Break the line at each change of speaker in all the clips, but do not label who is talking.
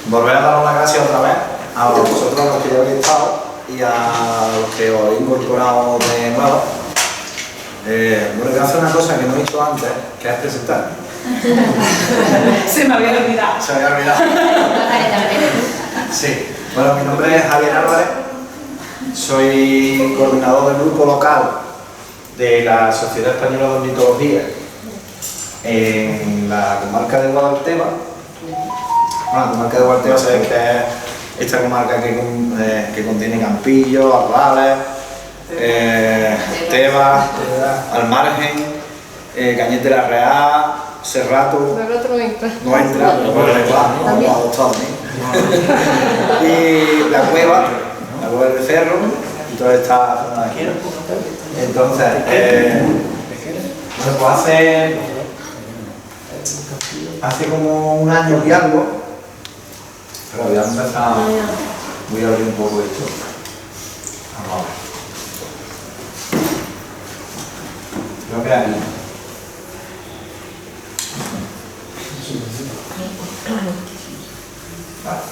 volver a daros las gracias otra vez a vosotros los que ya habéis estado y a los que os he incorporado de nuevo. Bueno, voy a hacer una cosa que no he hecho antes, que es presentar.
Se me había olvidado.
Se me había olvidado. Sí. Bueno, mi nombre es Javier Álvarez. Soy coordinador del grupo local de la Sociedad Española de Ornitología en la comarca de Guadalteba. Bueno, la comarca de Guadalteba sabéis que es esta comarca que contiene Campillo, Arbales, Tebas, Almargen, Cañete de la Real, Serrato.
Serrato no entra.
No entra, pero bueno, ¿no? Lo ha adoptado, ¿no? Y la cueva del Cerro, y toda esta zona de aquí. Entonces, pues hace como un año y algo, pero voy a empezar, voy a abrir un poco esto. Vamos a ver. Creo que aquí. Vale.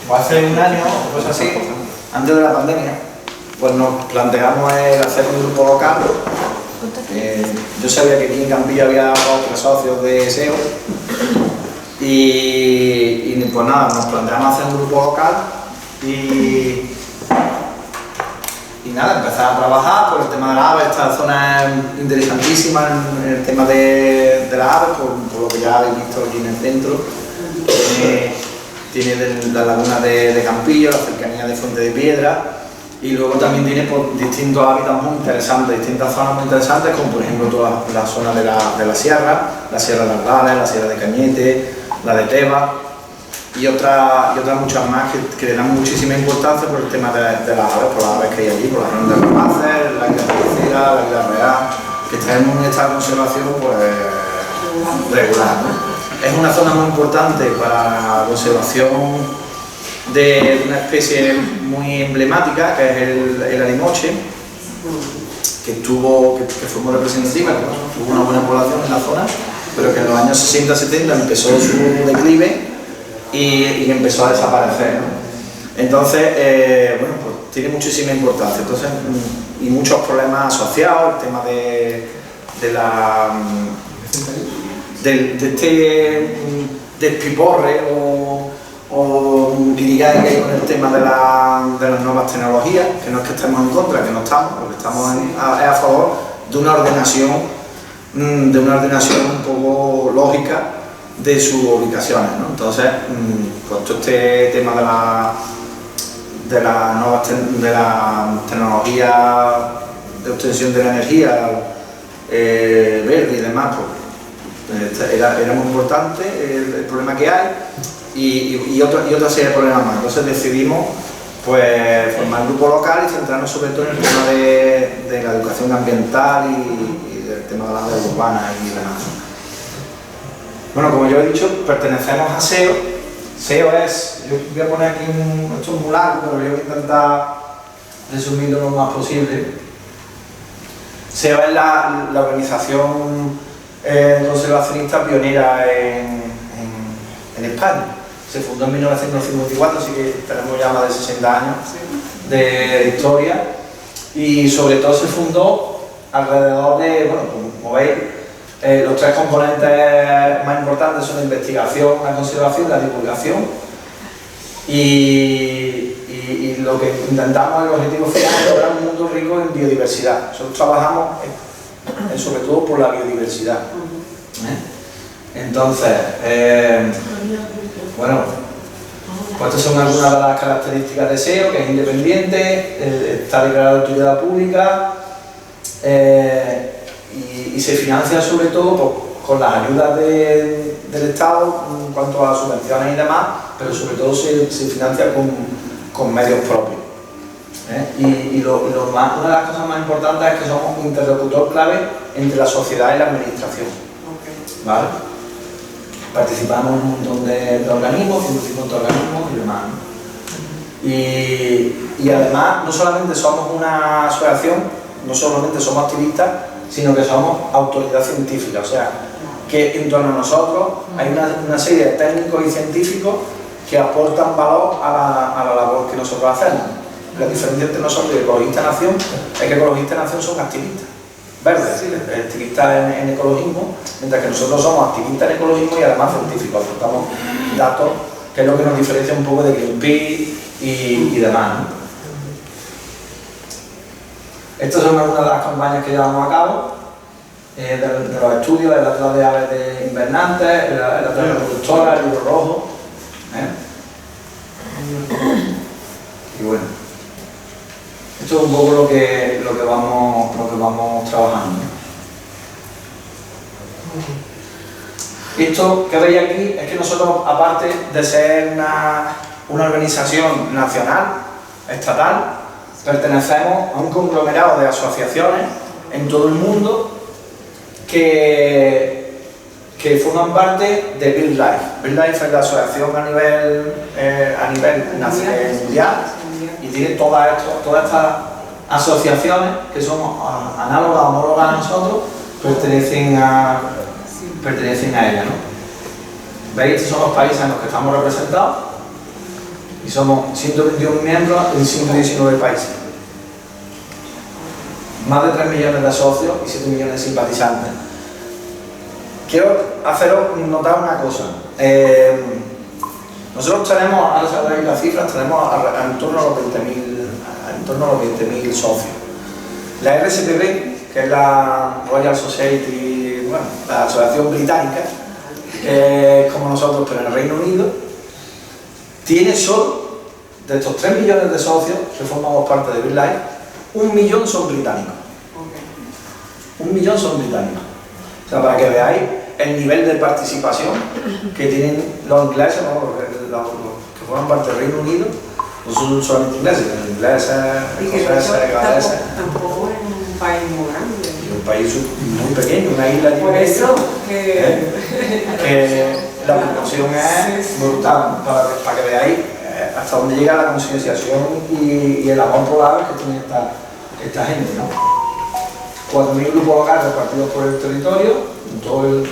Pues hace un año, pues así, antes de la pandemia, pues nos planteamos el hacer un grupo local. Yo sabía que aquí en Campillo había 2 o 3 socios de SEO y pues nada, nos planteamos hacer un grupo local y nada, empezar a trabajar por el tema de las aves. Esta zona es interesantísima en el tema de las aves, por lo que ya habéis visto aquí en el centro. Tiene la laguna de Campillo, la cercanía de Fuente de Piedra, y luego también tiene distintos hábitats muy interesantes, distintas zonas muy interesantes, como por ejemplo toda la zona de la sierra de Arbales, la sierra de Cañete, la de Tebas y otras muchas más que le dan muchísima importancia por el tema de las aves, por las aves que hay allí, por las grandes rapaces, la águila tercera, la águila real, que están en un estado de conservación pues regular, ¿no? Es una zona muy importante para la conservación de una especie muy emblemática, que es el alimoche, que fue muy representativa, que tuvo una buena población en la zona, pero que en los años 60-70 empezó su declive y empezó a desaparecer, ¿no? Entonces, bueno, pues tiene muchísima importancia. Entonces, y muchos problemas asociados, el tema de este despiporre o guirigay que hay con el tema de las nuevas tecnologías, que no es que estemos en contra, que no estamos, porque estamos a favor de una ordenación un poco lógica de sus ubicaciones, ¿no? Entonces, pues todo este tema de la tecnología de obtención de la energía verde y demás, pues, era muy importante el problema que hay y otra serie de problemas más. Entonces decidimos pues formar un grupo local y centrarnos sobre todo en el tema de la educación ambiental y del tema de las áreas urbanas y demás. Bueno, como yo he dicho, pertenecemos a SEO. SEO es, yo voy a poner aquí esto es muy largo, pero yo voy a intentar resumirlo lo más posible. SEO es la organización conservacionista pionera en España. Se fundó en 1954, así que tenemos ya más de 60 años de historia, y sobre todo se fundó alrededor de, bueno, como veis, los 3 componentes más importantes son la investigación, la conservación y la divulgación, y lo que intentamos, el objetivo final es lograr un mundo rico en biodiversidad. Nosotros trabajamos sobre todo por la biodiversidad. Entonces, bueno, pues estas son algunas de las características de SEO, que es independiente, está declarado de utilidad pública y se financia sobre todo pues, con las ayudas del Estado en cuanto a subvenciones y demás, pero sobre todo se financia con medios propios. Y una de las cosas más importantes es que somos un interlocutor clave entre la sociedad y la administración. ¿Vale? Participamos en un montón de organismos, 150 organismos y demás, ¿no? Y además no solamente somos una asociación, no solamente somos activistas, sino que somos autoridad científica, o sea, que en torno a nosotros hay una serie de técnicos y científicos que aportan valor a la labor que nosotros hacemos. La diferencia entre nosotros y Ecologista Nación es que Ecologista Nación son activistas verdes, activistas en ecologismo, mientras que nosotros somos activistas en ecologismo y además científicos, aportamos datos, que es lo que nos diferencia un poco de Greenpeace y demás, ¿no? Estas son algunas de las campañas que llevamos a cabo, de los estudios, el atlas de aves de invernantes, el atlas de reproductoras, el libro rojo. Y bueno, esto es un poco lo que vamos trabajando. Esto que veis aquí es que nosotros, aparte de ser una organización nacional, estatal, pertenecemos a un conglomerado de asociaciones en todo el mundo que forman parte de BirdLife. BirdLife es la asociación a nivel mundial y tiene todas estas asociaciones que son análogas, homólogas a nosotros, pertenecen a ella, ¿no? ¿Veis? Estos son los países en los que estamos representados y somos 121 miembros en 119 países. Más de 3 millones de socios y 7 millones de simpatizantes. Quiero haceros notar una cosa. Nosotros tenemos, ahora sabéis las cifras, tenemos en torno a los 20.000 socios. La RSPB, que es la Royal Society, bueno, la asociación británica, como nosotros, pero en el Reino Unido, tiene solo, de estos 3 millones de socios que formamos parte de BirdLife, 1 millón son británicos. 1 millón son británicos. O sea, para que veáis el nivel de participación que tienen los ingleses, ¿no? los que forman parte del Reino Unido, no son solamente ingleses, los ingleses, escoceses, galeses.
Tampoco es un país muy grande.
Es un país muy pequeño, una isla de
por eso que
la proporción es brutal, para que veáis hasta dónde llega la concienciación y el amor por la ave que tiene esta gente, ¿no? 4.000 grupos locales repartidos por el territorio, en todo el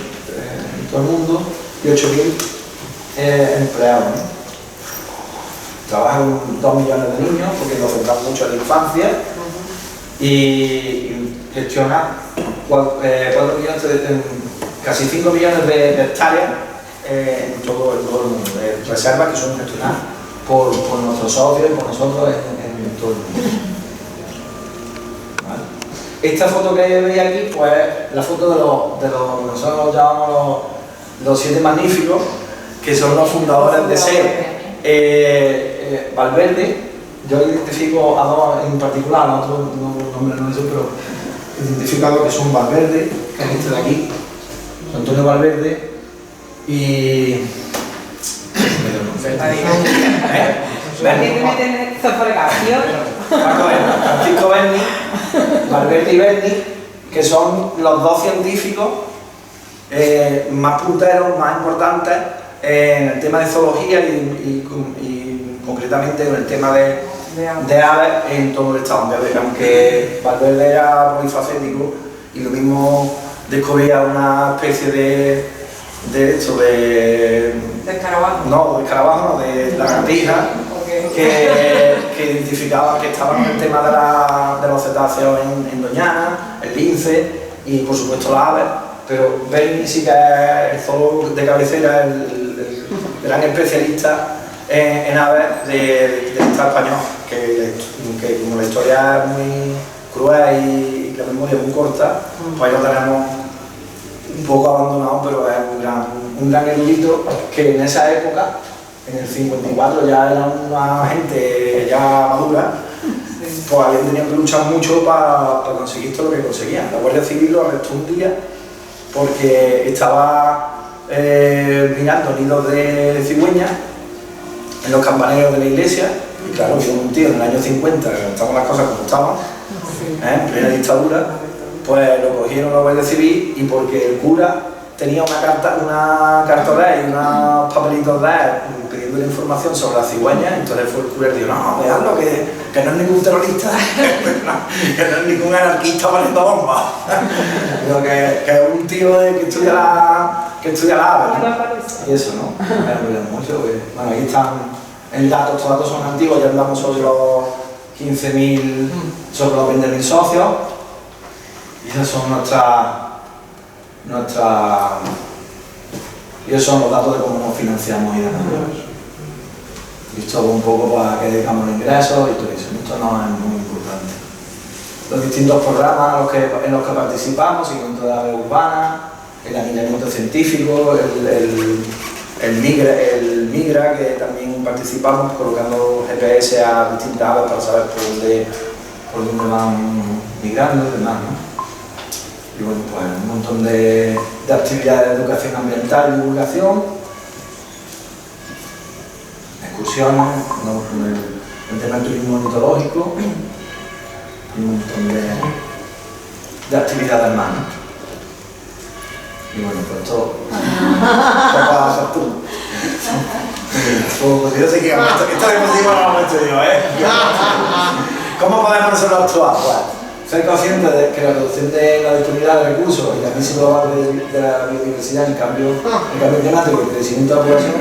mundo, y 8.000 empleados, ¿no? Trabajan 2 millones de niños, porque nos centramos mucho en la infancia, y gestiona 4 millones casi 5 millones de hectáreas en todo el mundo, de reservas que son gestionadas por nuestros socios y por nosotros en todo el mundo. Esta foto que veis aquí, pues la foto de los nosotros llamamos los 7 magníficos, que son los fundadores de SER. Valverde, yo identifico a 2 en particular, a otros nombres no sé, pero identifico a 2 que son Valverde, que es este de aquí, Antonio Valverde, y... Francisco Berni, Valverde y Berni, que son los 2 científicos más punteros, más importantes en el tema de zoología y concretamente en el tema de aves en todo el estado. Aunque Valverde era polifacético y lo mismo descubría una especie de escarabajo. No, de escarabajo, no, de lagartija, que identificaba que estaban en el tema de los cetáceos en Doñana, el lince y por supuesto las aves, pero Berni sí que es el zoólogo de cabecera, el gran especialista en aves del Estado español, que como la historia es muy cruel y la memoria es muy corta, pues ahí lo tenemos un poco abandonado, pero es un gran erudito que en esa época, en el 54, ya era una gente ya madura, pues habían tenido que luchar mucho para conseguir todo lo que conseguían. La Guardia Civil lo arrestó un día porque estaba mirando nidos de cigüeñas en los campaneros de la iglesia, y claro, vio un tío en el año 50, que estaban las cosas como estaban, en plena dictadura, pues lo cogieron la Guardia Civil, y porque el cura tenía una carta de él y unos papelitos de él pidiendo dio la información sobre las cigüeñas, entonces fue el cura y dijo, no, veanlo, que no es ningún terrorista, que no es ningún anarquista poniendo bombas, pero que es un tío que estudia la ave, ¿no? Y eso, ¿no? Mucho, bueno, aquí están en datos, estos datos son antiguos, ya hablamos sobre los 15.000, sobre los 20.000 socios, y esas son y esos son los datos de cómo nos financiamos y demás. Y esto un poco para que digamos los ingresos y todo eso. Esto no es muy importante. Los distintos programas en los que participamos, seguimiento de aves urbanas, el alineamiento científico, el migra, que también participamos colocando GPS a distintas aves para saber por dónde van migrando y demás, ¿no? Y bueno, pues un montón de actividades de educación ambiental y divulgación, excursiones, ¿no? el tema del turismo ornitológico y un montón de actividades más, ¿no? Y bueno, pues todo. ¿Qué vas a hacer tú? Pues yo sé que esto de motivo no lo he hecho yo, ¿eh? ¿Cómo podemos nosotros actuar? Pues, ser conscientes de que la reducción de la disponibilidad de recursos y la crisis global de la biodiversidad y el cambio climático y el crecimiento de la población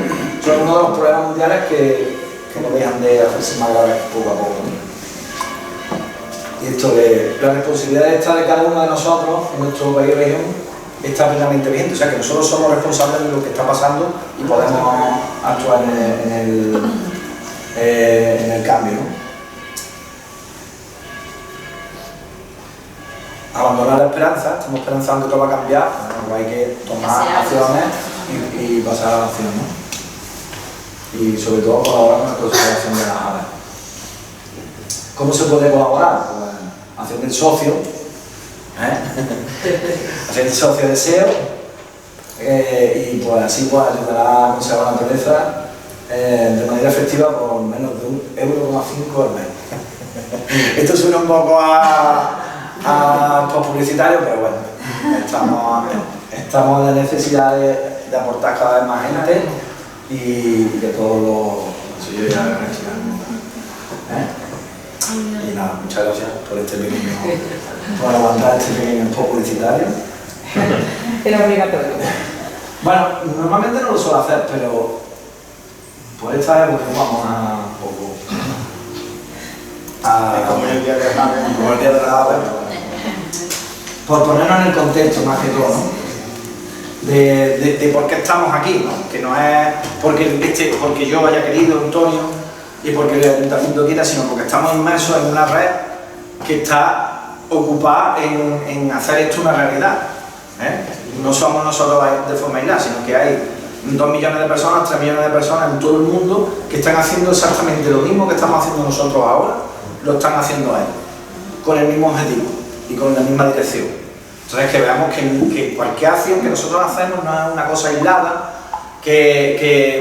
son uno de los problemas mundiales que no dejan de hacerse más graves poco a poco, ¿no? Y esto de la responsabilidad está de cada uno de nosotros en nuestro país y región está plenamente vigente, o sea que nosotros somos responsables de lo que está pasando y podemos actuar en el cambio, ¿no? Abandonar la esperanza, estamos esperanzando que todo va a cambiar, bueno, hay que tomar acciones y pasar a la acción, ¿no? Y sobre todo colaborar con la conservación de las aves. ¿Cómo se puede colaborar? Pues haciendo el socio, haciendo el socio de SEO, y pues así pues ayudará a conservar la naturaleza de manera efectiva por menos de 1,5 € al mes. Esto suena un poco a publicitario, pero bueno, estamos en la necesidad de aportar cada vez más gente y que todos los yo ya y nada, muchas gracias por por aguantar este pequeño spot publicitario.
Era obligatorio.
Bueno, normalmente no lo suelo hacer, pero por esta época vamos a un poco como el día de la ave, por ponernos en el contexto más que todo, ¿no? de por qué estamos aquí, ¿no? Que no es porque yo haya querido, Antonio, y porque el ayuntamiento quiera, sino porque estamos inmersos en una red que está ocupada en hacer esto una realidad, ¿eh? No somos nosotros de forma aislada, sino que hay 2 millones de personas, 3 millones de personas en todo el mundo que están haciendo exactamente lo mismo que estamos haciendo nosotros ahora, lo están haciendo ellos, con el mismo objetivo y con la misma dirección. Entonces que veamos que cualquier acción que nosotros hacemos no es una cosa aislada,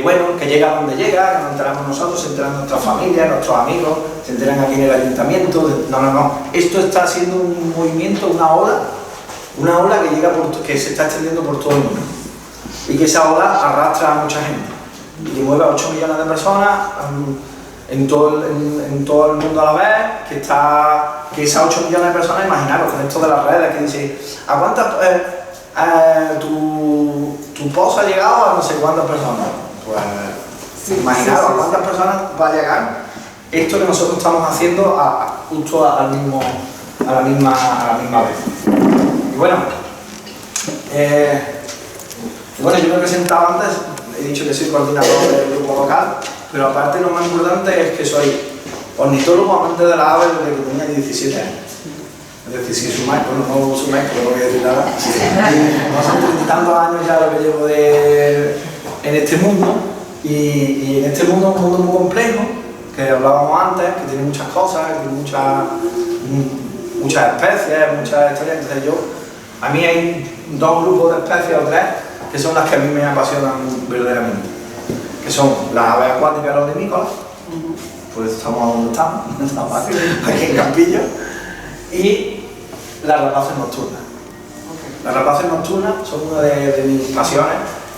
bueno, que llega donde llega, que nos enteramos nosotros, se enteran nuestras familias, nuestros amigos, se enteran aquí en el ayuntamiento. No. Esto está siendo un movimiento, una ola que llega que se está extendiendo por todo el mundo. Y que esa ola arrastra a mucha gente. Y mueve a 8 millones de personas en todo el mundo a la vez, que esas 8 millones de personas, imaginaros, con esto de las redes, que dice, ¿a cuántas tu post ha llegado a no sé cuántas personas? Pues sí, imaginaros a cuántas personas va a llegar esto que nosotros estamos haciendo justo a la misma vez. Y bueno, yo me he presentado antes, he dicho que soy coordinador del grupo local, pero aparte lo más importante es que soy ornitólogo amante de la ave desde que tenía 17 años. Es decir, si sumáis, bueno, no sumáis, pero no voy a decir nada. No son 30 y tantos años ya lo que llevo en este mundo, y en este mundo es un mundo muy complejo, que hablábamos antes, que tiene muchas cosas, que tiene muchas especies, muchas historias. Entonces a mí hay 2 grupos de especies o 3 que son las que a mí me apasionan verdaderamente, que son las aves acuáticas y los limícolas, pues estamos donde estamos, aquí en Campillo, y las rapaces nocturnas. Las rapaces nocturnas son una de mis pasiones,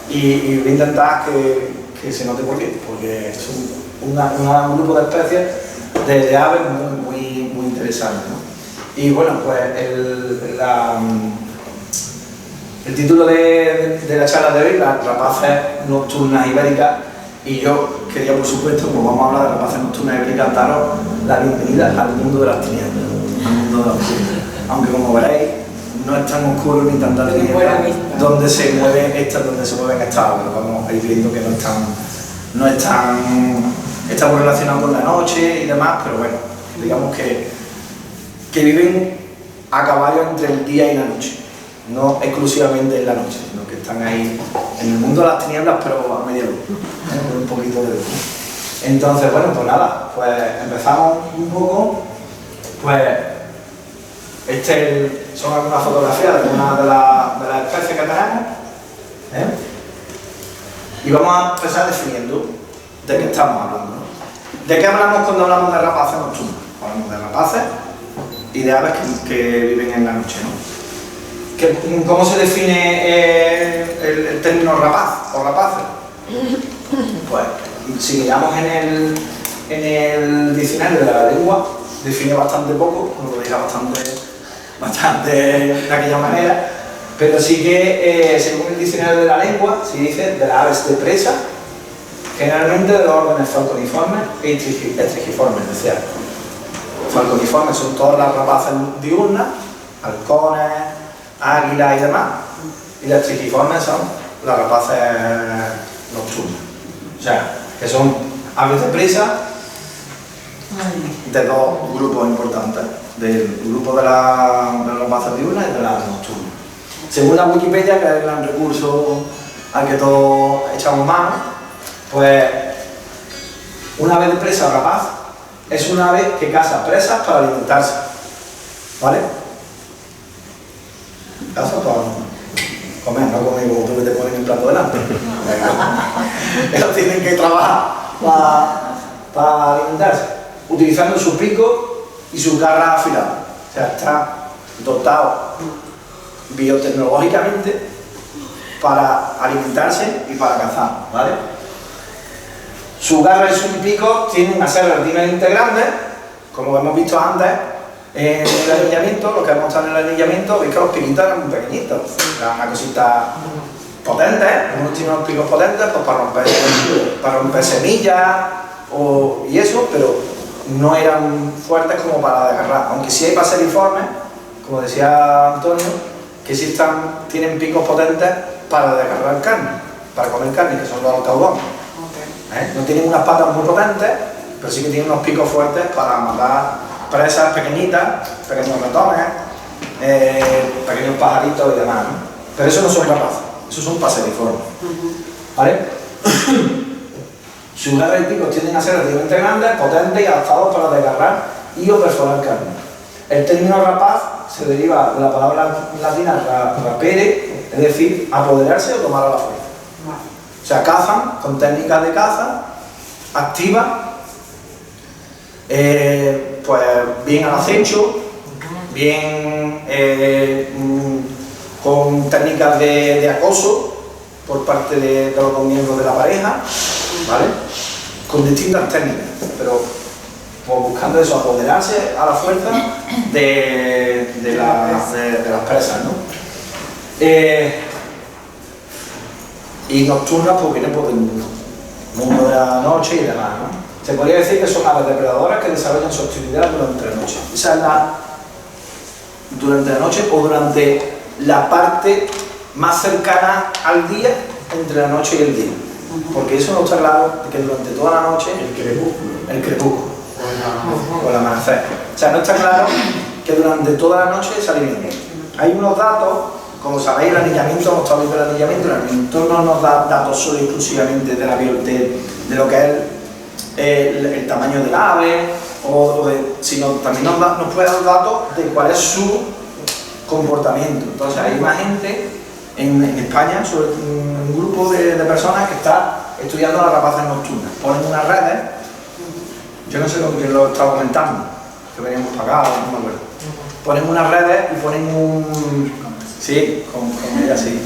y voy a intentar que se note por qué, porque es un grupo de especies de aves muy interesantes, ¿no? Y bueno, pues el título de la charla de hoy, las rapaces nocturnas ibéricas, y yo quería, por supuesto, como vamos a hablar de rapaces nocturnas ibéricas, daros la bienvenida al mundo de las tinieblas, al mundo de la oscuridad. Aunque como veréis, no es tan oscuro ni tan tarde donde se mueven estas aves, pero vamos a ir viendo que no está muy relacionado con la noche y demás, pero bueno, digamos que viven a caballo entre el día y la noche, no exclusivamente en la noche, sino que están ahí en el mundo de las tinieblas, pero a media luz, con un poquito de luz. Entonces, bueno, pues nada, pues empezamos un poco, pues son algunas fotografías de algunas de las especies que tenemos, y vamos a empezar definiendo de qué estamos hablando, ¿no? ¿De qué hablamos cuando hablamos de rapaces nocturnas? Hablamos de rapaces y de aves que viven en la noche, ¿no? ¿Cómo se define el término rapaz o rapaces? Pues si miramos en el diccionario de la lengua, define bastante poco, nos lo dirá bastante de aquella manera, pero sí que según el diccionario de la lengua se dice de las aves de presa, generalmente de los órdenes falconiformes e estrigiformes, es decir, falconiformes son todas las rapaces diurnas, halcones, águilas y demás, y las estrigiformes son las rapaces nocturnas, o sea, que son aves de presa de dos grupos importantes, del grupo de las rapaces diurnas y de las nocturnas. Según la Wikipedia, que es el gran recurso al que todos echamos mano, pues una ave de presa rapaz es una ave que caza presas para alimentarse, ¿vale? Caza para comer, no comer como tú que te ponen el plato delante. Ellos tienen que trabajar para alimentarse, utilizando su pico y sus garras afiladas. O sea, está dotado biotecnológicamente para alimentarse y para cazar, ¿vale? Sus garras y sus picos tienden a ser relativamente grandes, como hemos visto antes en el anillamiento. Lo que hemos estado en el anillamiento es que los piquitos eran muy pequeñitos, eran una cosita potente, unos tienen unos picos potentes pues para romper semillas y eso, pero no eran fuertes como para desgarrar, aunque sí hay paseriformes, como decía Antonio, que sí tienen picos potentes para desgarrar carne, para comer carne, que son los alcaudones. No tienen unas patas muy potentes, pero sí que tienen unos picos fuertes para matar presas pequeñitas, pequeños ratones, pequeños pajaritos y demás, ¿no? Pero eso no son rapaces, esos son paseriformes, ¿vale? Sus garras y picos tienden a ser relativamente grandes, potentes y adaptados para desgarrar y o perforar carne. El término rapaz se deriva de la palabra latina rapere, es decir, apoderarse o tomar a la fuerza. O sea, cazan con técnicas de caza activas, pues bien al acecho, bien con técnicas de acoso por parte de los dos miembros de la pareja, ¿vale? Con distintas técnicas, pero pues, buscando eso, apoderarse a la fuerza de las presas, ¿no? Y nocturnas pues vienen por el mundo de la noche y demás, ¿no? Se podría decir que son aves depredadoras que desarrollan su actividad durante la noche. Esa es durante la noche o durante la parte más cercana al día entre la noche y el día. Porque eso no está claro de que durante toda la noche el crepúsculo o el amanecer. O sea, no está claro que durante toda la noche se alimentan. Hay unos datos, como sabéis, el anillamiento, hemos estado viendo el anillamiento no nos da datos solo exclusivamente de lo que es el tamaño del ave, sino también nos puede dar datos de cuál es su comportamiento. Entonces hay más gente en España, sobre un grupo de personas que está estudiando las rapaces nocturnas. Ponen unas redes, yo no sé lo que lo estaba comentando, que veníamos para acá, no me acuerdo. Ponen unas redes y ponen sí, con ella sí,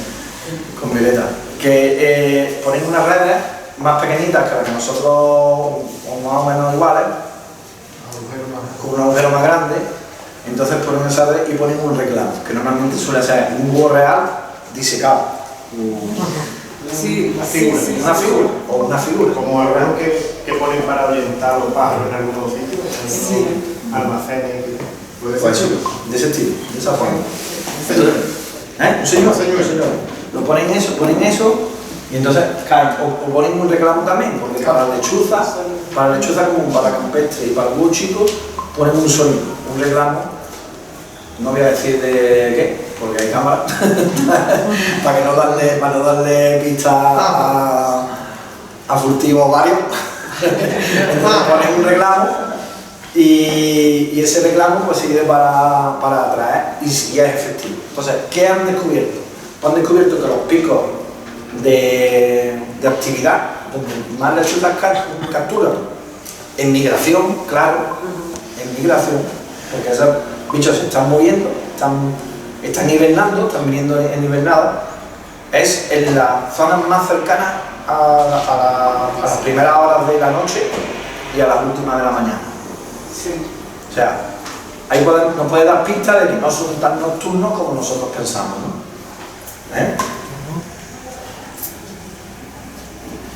con Violeta, que ponen unas redes más pequeñitas que las que nosotros, o más o menos iguales, con un agujero más grande. Entonces ponen esa red y ponen un reclamo, que normalmente suele ser un búho real disecado.
Sí,
Una figura, o una figura.
Como algo que ponen para orientar los pájaros en algunos sitios, en algunos almacenes.
Pues sí, de ese estilo, de esa forma. Un señor. Lo ponen eso, y entonces caen, o ponen un reclamo también, porque para lechuza común, para campestre y para el búho chico, ponen un sonido, un reclamo. No voy a decir de qué, porque hay cámara, para no darle pista a furtivos varios. Entonces ponen un reclamo y ese reclamo pues sirve para atraer y es efectivo. Entonces, ¿qué han descubierto? Han descubierto que los picos de actividad, donde más lechuzas capturan, en migración, claro, porque esos bichos se están moviendo, están hibernando, están viniendo en hibernada, es en las zonas más cercanas a las primeras horas de la noche y a las últimas de la mañana.
Sí.
O sea, ahí nos puede dar pista de que no son tan nocturnos como nosotros pensamos, ¿no?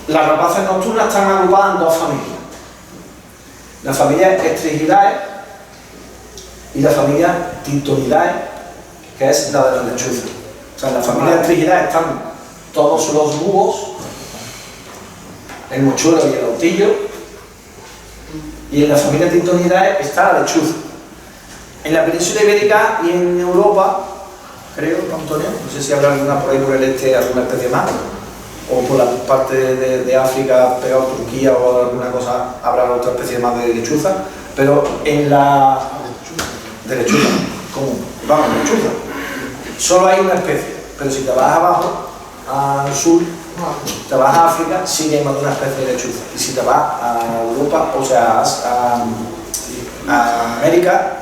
Las rapaces nocturnas están agrupadas en dos familias. La familia Estrigidae y la familia Tintonidae, que es la de las lechuzas. O sea, en la familia Estrigidae están todos los búhos, el mochuelo y el autillo, y en la familia Tintonidae está la lechuza. En la península ibérica y en Europa, creo, Antonio, no sé si habrá alguna por ahí por el este, alguna especie más, o por la parte de África, pegado a Turquía o alguna cosa, habrá otra especie más de lechuza, pero en la... de lechuza, común, vamos, lechuza. Solo hay una especie, pero si te vas abajo, al sur, te vas a África, sí que hay más de una especie de lechuza. Y si te vas a Europa, o sea, a América,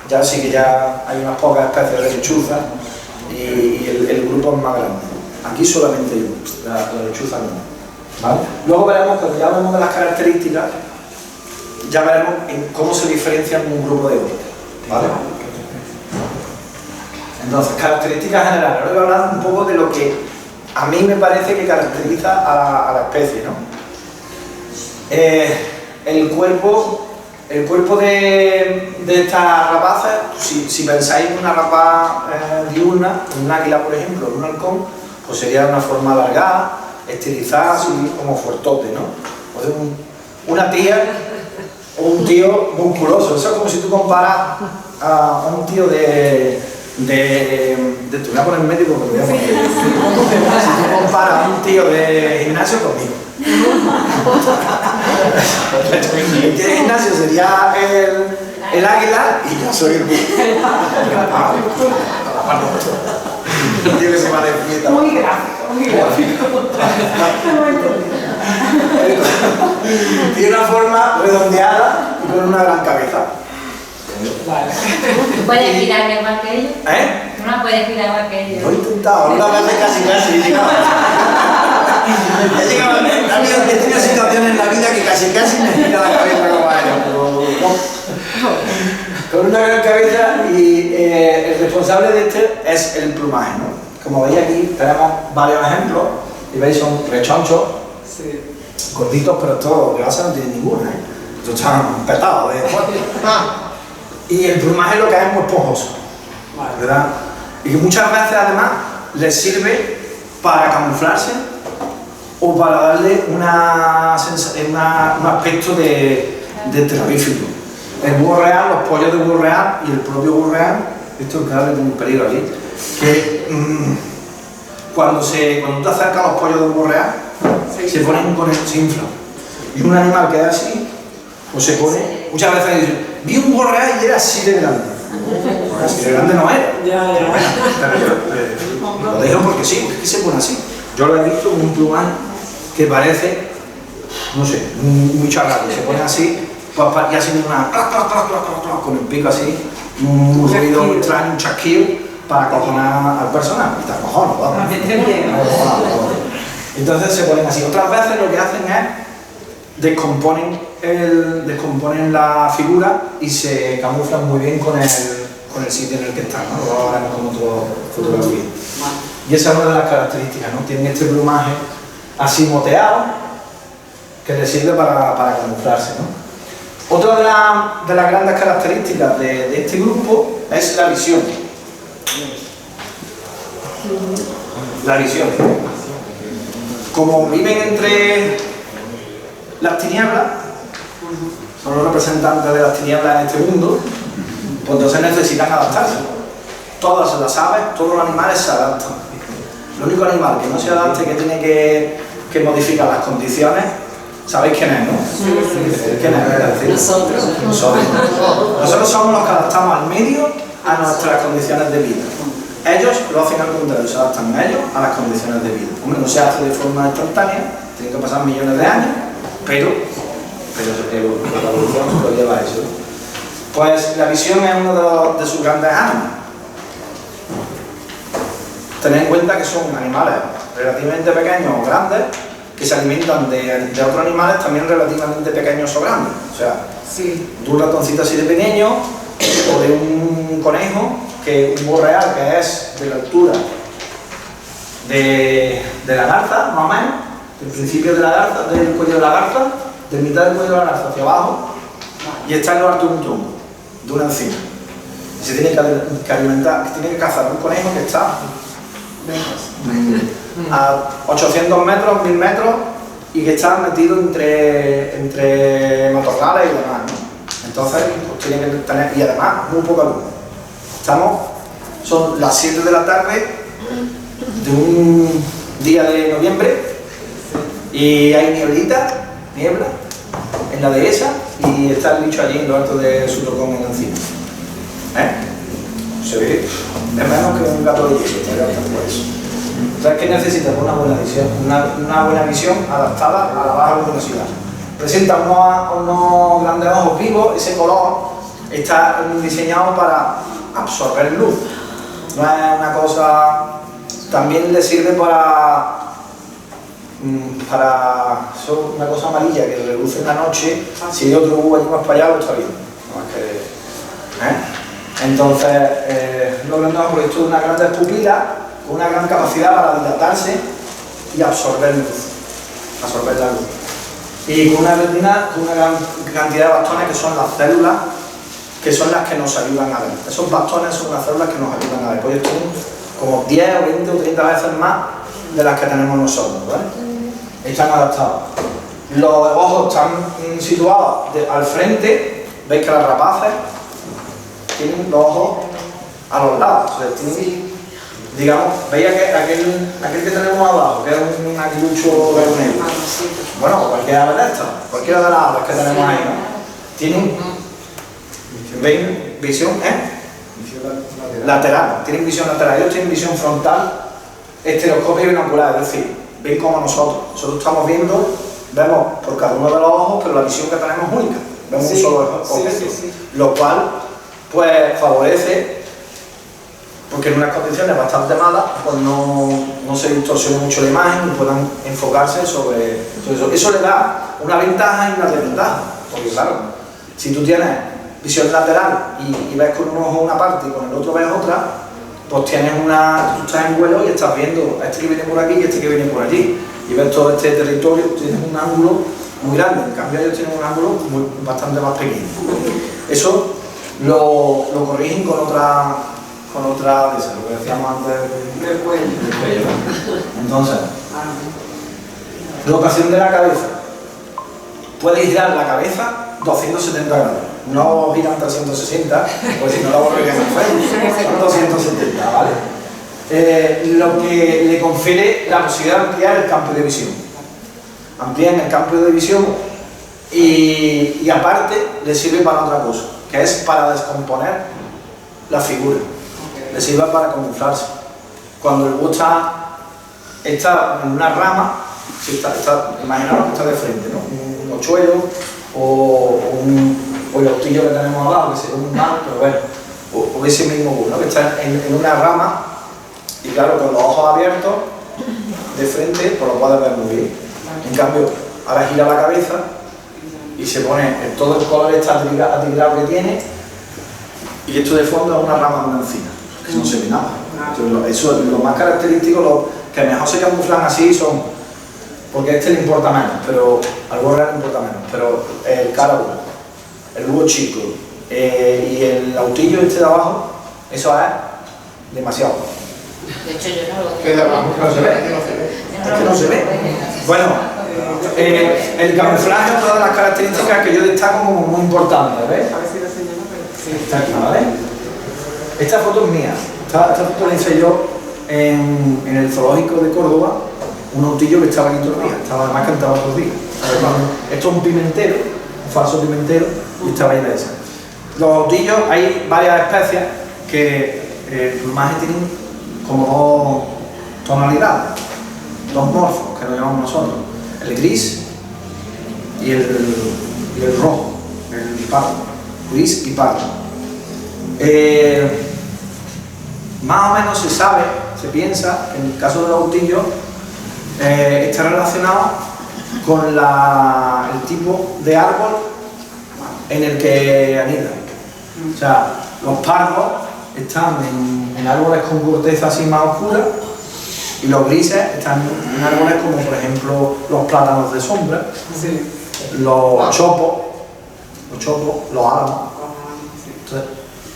ya sí que ya hay unas pocas especies de lechuza y el grupo es más grande. Aquí solamente hay la lechuza no. ¿Vale? Luego veremos, cuando ya hablemos de las características, ya veremos en cómo se diferencian un grupo de otro. ¿Vale? Entonces, características generales. Ahora voy a hablar un poco de lo que a mí me parece que caracteriza a la especie, ¿no? El cuerpo de estas rapaces, si pensáis en una rapaz diurna, un águila por ejemplo, un halcón, pues sería de una forma alargada, estilizada, así como fuertote, ¿no? O de una tía o un tío musculoso. Eso es como si tú comparas a un tío te voy a poner médico porque voy a poner. Si tú comparas a un tío de gimnasio conmigo. El tío de gimnasio sería el águila y yo soy el el tío que se va de fiesta.
Muy gráfico.
Tiene una forma redondeada y con una gran cabeza.
Vale.
¿Puedes girar igual que ellos?
¿Eh?
No puedes girar igual que ellos.
Lo he intentado, una vez casi he llegado. He tenido situaciones en la vida que casi me gira la cabeza como a ellos, pero no. Con una gran cabeza y el responsable de este es el plumaje, ¿no? Como veis aquí tenemos varios ejemplos y veis son rechonchos,
Sí.
gorditos, pero estos grasa no tienen ninguna, ¿eh? Estos están petados de y el plumaje lo que es muy esponjoso, ¿verdad? Y que muchas veces además les sirve para camuflarse o para darle un aspecto de terrorífico. El búho real, los pollos de búho real y el propio búho real, esto es darle un peligro aquí, que cuando tú acercas a los pollos de búho real, se ponen se inflan. Y un animal que es así, pues se pone, muchas veces dicen, vi un búho real y era así de grande. Pues así de grande no era. Pero yo lo dejo porque sí, porque se pone así. Yo lo he visto con un plumaje que parece, no sé, muy charrado, se pone así, y así con el pico así, un ruido extraño, un chasquido, para acojonar al personaje. Está acojonado, vamos. Entonces se ponen así. Otras veces lo que hacen es descomponen la figura y se camuflan muy bien con el sitio en el que están, ¿no? Luego haremos con otra fotografía. Y esa es una de las características, ¿no? Tienen este plumaje así moteado que les sirve para camuflarse, ¿no? Otra de las grandes características de este grupo es la visión. La visión. Como viven entre las tinieblas, son los representantes de las tinieblas en este mundo, pues entonces necesitan adaptarse. Todas las aves, todos los animales se adaptan. El único animal que no se adapte, que tiene que modificar las condiciones, ¿sabéis quién es, no? ¿Quién es?
Nosotros.
Nosotros somos los que adaptamos al medio a nuestras condiciones de vida. Ellos lo hacen al contrario, se adaptan a ellos a las condiciones de vida. Hombre, no se hace de forma instantánea, tienen que pasar millones de años, pero la evolución lo lleva a eso. Pues la visión es uno de sus grandes armas. Tened en cuenta que son animales relativamente pequeños o grandes que se alimentan de otros animales también relativamente pequeños o grandes. O sea, de un ratoncito así de pequeño o de un conejo, que un búho real que es de la altura de la garza, más o menos, del principio de la garza, del cuello de la garza, de mitad del cuello de la garza hacia abajo, y está en lo alto de un tronco, de una encina. Y se tiene que alimentar, tiene que cazar un conejo que está a 800 metros, 1000 metros, y que está metido entre matorrales y demás, ¿no? Entonces, pues tiene que tener, y además, muy poca luz. Son las 7 de la tarde de un día de noviembre y hay niebla en la dehesa y está el bicho allí en lo alto de su tocón en encima. Se ve, es menos que un gato de hielo, por eso. Entonces, ¿qué necesitamos? Una buena visión adaptada a la baja luminosidad. Presenta unos grandes ojos vivos, ese color está diseñado para absorber luz. No es una cosa... También le sirve para una cosa amarilla que reduce en la noche. Si hay otro búho allí más para allá, lo está viendo. Entonces, los grandes ojos, esto es una gran pupila con una gran capacidad para dilatarse y absorber luz, absorber la luz. Y con una retina con una gran cantidad de bastones que son las células, que son las que nos ayudan a ver. Esos bastones son las células que nos ayudan a ver. Pues ellos tienen como 10 o 20 o 30 veces más de las que tenemos nosotros, ¿vale? Están adaptados. Los ojos están situados al frente. Veis que las rapaces tienen los ojos a los lados. O sea, tienen, digamos, veis aquel que tenemos abajo, que es un aguilucho negro. Bueno, cualquiera de estas, cualquiera de las aves que tenemos ahí, ¿no? Tienen, ¿veis? Visión, lateral, tienen visión lateral. Ellos tienen visión frontal, estereoscopia y binocular, es decir, ven como nosotros. Nosotros estamos viendo, vemos por cada uno de los ojos, pero la visión que tenemos es única. Vemos un solo objeto, lo cual pues favorece, porque en unas condiciones bastante malas, pues no se distorsione mucho la imagen y puedan enfocarse sobre eso. Eso le da una ventaja y una desventaja, porque claro, si tú tienes visión lateral y ves con un ojo una parte y con el otro ves otra, pues tienes tú estás en vuelo y estás viendo a este que viene por aquí y este que viene por allí, y ves todo este territorio, tienes un ángulo muy grande. En cambio ellos tienen un ángulo bastante más pequeño. Eso lo corrigen con otra de esas, lo que decíamos antes del cuello. Entonces, locación de la cabeza. Puedes girar la cabeza 270 grados. No giran 360, porque si no la volverían a hacer. Son 270, ¿vale? Lo que le confiere la posibilidad de ampliar el campo de visión. Amplían el campo de visión y aparte le sirve para otra cosa, que es para descomponer la figura. Le sirve para camuflarse. Cuando el búho está en una rama, imaginaros que está de frente, ¿no? Un hochuelo o el hostillo que tenemos abajo, que sería un mar, pero bueno, o ese mismo búho, ¿no? Que está en una rama y claro, con los ojos abiertos de frente, pues lo puedes ver muy bien. En cambio, ahora gira la cabeza y se pone todo el color atigrado que tiene, y esto de fondo es una rama de una encina, que no se ve nada. Entonces, eso es lo más característico, los que mejor se camuflan así son, porque a este le importa menos, pero al búho real le importa menos, pero el carabo, el búho chico y el autillo este de abajo, eso es demasiado.
De hecho, yo no lo
Que de abajo
No se ve. Es que no se ve. Bueno, el camuflaje es una de las características que yo destaco como muy importantes, ¿ves?
A ver si lo señalo, pero sí.
Está aquí, ¿vale? Esta foto es mía. Esta foto la hice yo en el zoológico de Córdoba, un autillo que estaba aquí todos los días, estaba además cantaba todos los días. Esto es un pimentero, un falso pimentero, y estaba ahí de esa. Los autillos, hay varias especies que el plumaje tienen como dos tonalidades, dos morfos, que lo llamamos nosotros, el gris y el rojo, el pardo, gris y pardo. Más o menos se sabe, se piensa, que en el caso del autillo está relacionado con el tipo de árbol en el que anida. O sea, los pardos están en árboles con corteza así más oscura, y los grises están en árboles como por ejemplo los plátanos de sombra,
Sí.
los chopos, los álamos. Entonces,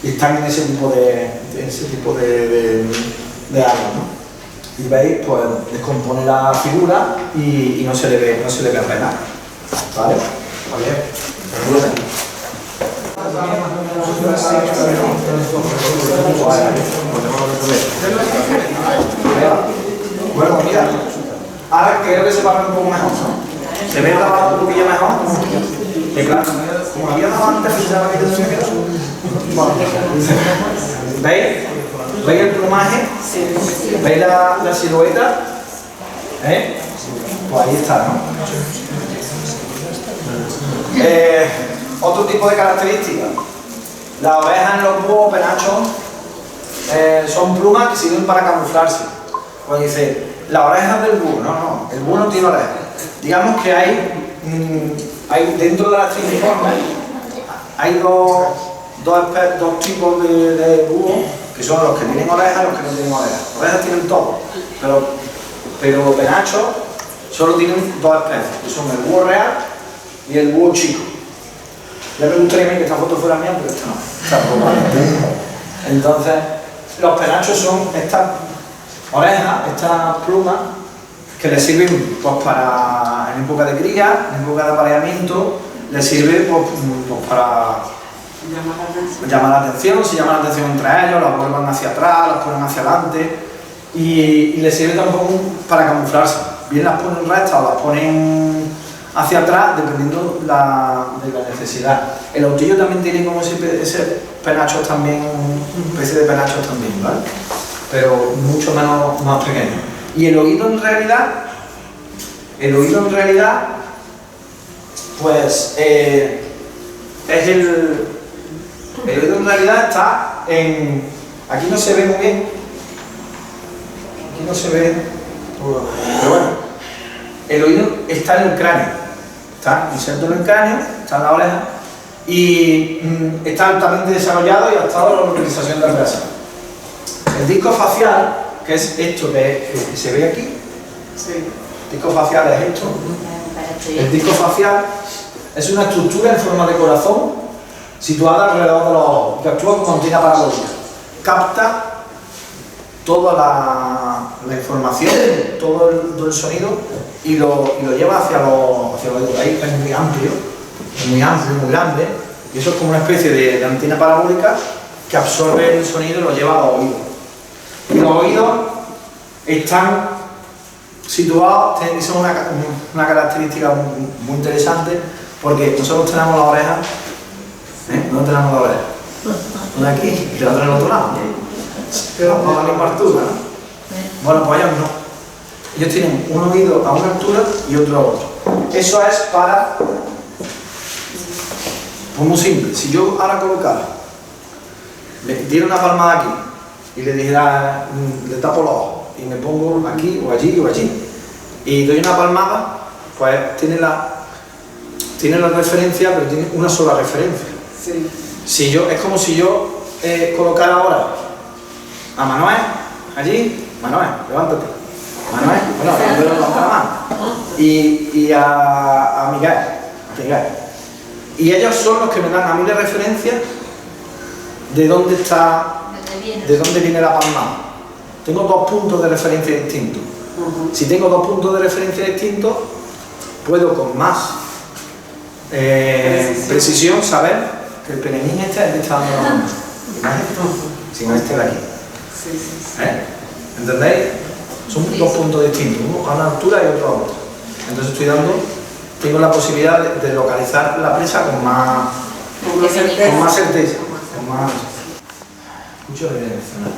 y están en ese tipo de árbol, ¿no? Y veis, pues descompone la figura y no se le ve apenas. ¿Vale? Bueno, mira, ahora creo que se va a ver un poco mejor, ¿no? ¿Se ve grabado un poquillo mejor? Que claro, como había dado antes, pensaba que tenía que quedar. Bueno, ¿veis? ¿Veis el plumaje? ¿Veis la silueta? Pues ahí está, ¿no? Otro tipo de características. Las orejas en los búhos penachos son plumas que sirven para camuflarse. Cuando dice, las orejas del búho, no, el búho no tiene orejas. Digamos que hay dentro de las triniformes, hay dos tipos de búhos, que son los que tienen orejas y los que no tienen orejas. Orejas tienen todos, pero penachos solo tienen dos especies, que son el búho real y el búho chico. Ya me gustaría que esta foto fuera mía, pero esta no, está robada. Entonces, los penachos son estas orejas, estas plumas, que les sirven pues, para, en época de cría, en época de apareamiento, les sirve pues, para llamar la atención, se llama la atención entre ellos, las vuelvan hacia atrás, las ponen hacia adelante, y les sirve tampoco para camuflarse. Bien las ponen rectas o las ponen hacia atrás, dependiendo de la necesidad. El autillo también tiene como ese penachos también, una especie de penachos también, ¿vale? Pero mucho más pequeño. Y el oído en realidad, pues es el oído en realidad está en, aquí no se ve muy bien, aquí no se ve, pero bueno, el oído está en el cráneo, está inserto en el cráneo, está en la oreja y está altamente desarrollado y adaptado a la localización de la grasa. El disco facial, que es esto que se ve aquí,
Sí.
el disco facial es esto. El disco facial es una estructura en forma de corazón situada alrededor de los ojos, que actúa como antena parabólica. Capta toda la información, todo el sonido y lo lleva hacia los oídos. Ahí es muy amplio, muy grande, y eso es como una especie de antena parabólica que absorbe el sonido y lo lleva a los oídos. Y los oídos están situados, eso es una característica muy interesante, porque nosotros tenemos la oreja, ¿dónde tenemos la oreja? Una aquí y la otra en el otro lado. No a la misma altura, ¿no? Bueno, pues ellos no. Ellos tienen un oído a una altura y otro a otra. Eso es para, pues muy simple, si yo ahora colocara, le diera una palmada aquí y le dijera, le tapo los ojos y me pongo aquí o allí, y doy una palmada, pues tiene la referencia, pero tiene una sola referencia.
Sí.
Si yo, es como si yo colocara ahora a Manuel allí, Manuel, levántate. Manuel, bueno, yo le levanto la mano. Y a Miguel. Y ellos son los que me dan a mí la referencia de dónde viene la palmada. Tengo 2 puntos de referencia distintos. Si tengo 2 puntos de referencia distintos, puedo con más precisión saber que el penemín este es el que está dando la mano. Si no este de aquí. ¿Entendéis? Son 2 puntos distintos, uno a una altura y otro a otra. Entonces tengo la posibilidad de localizar la presa con más certeza. Escucho de mencionar.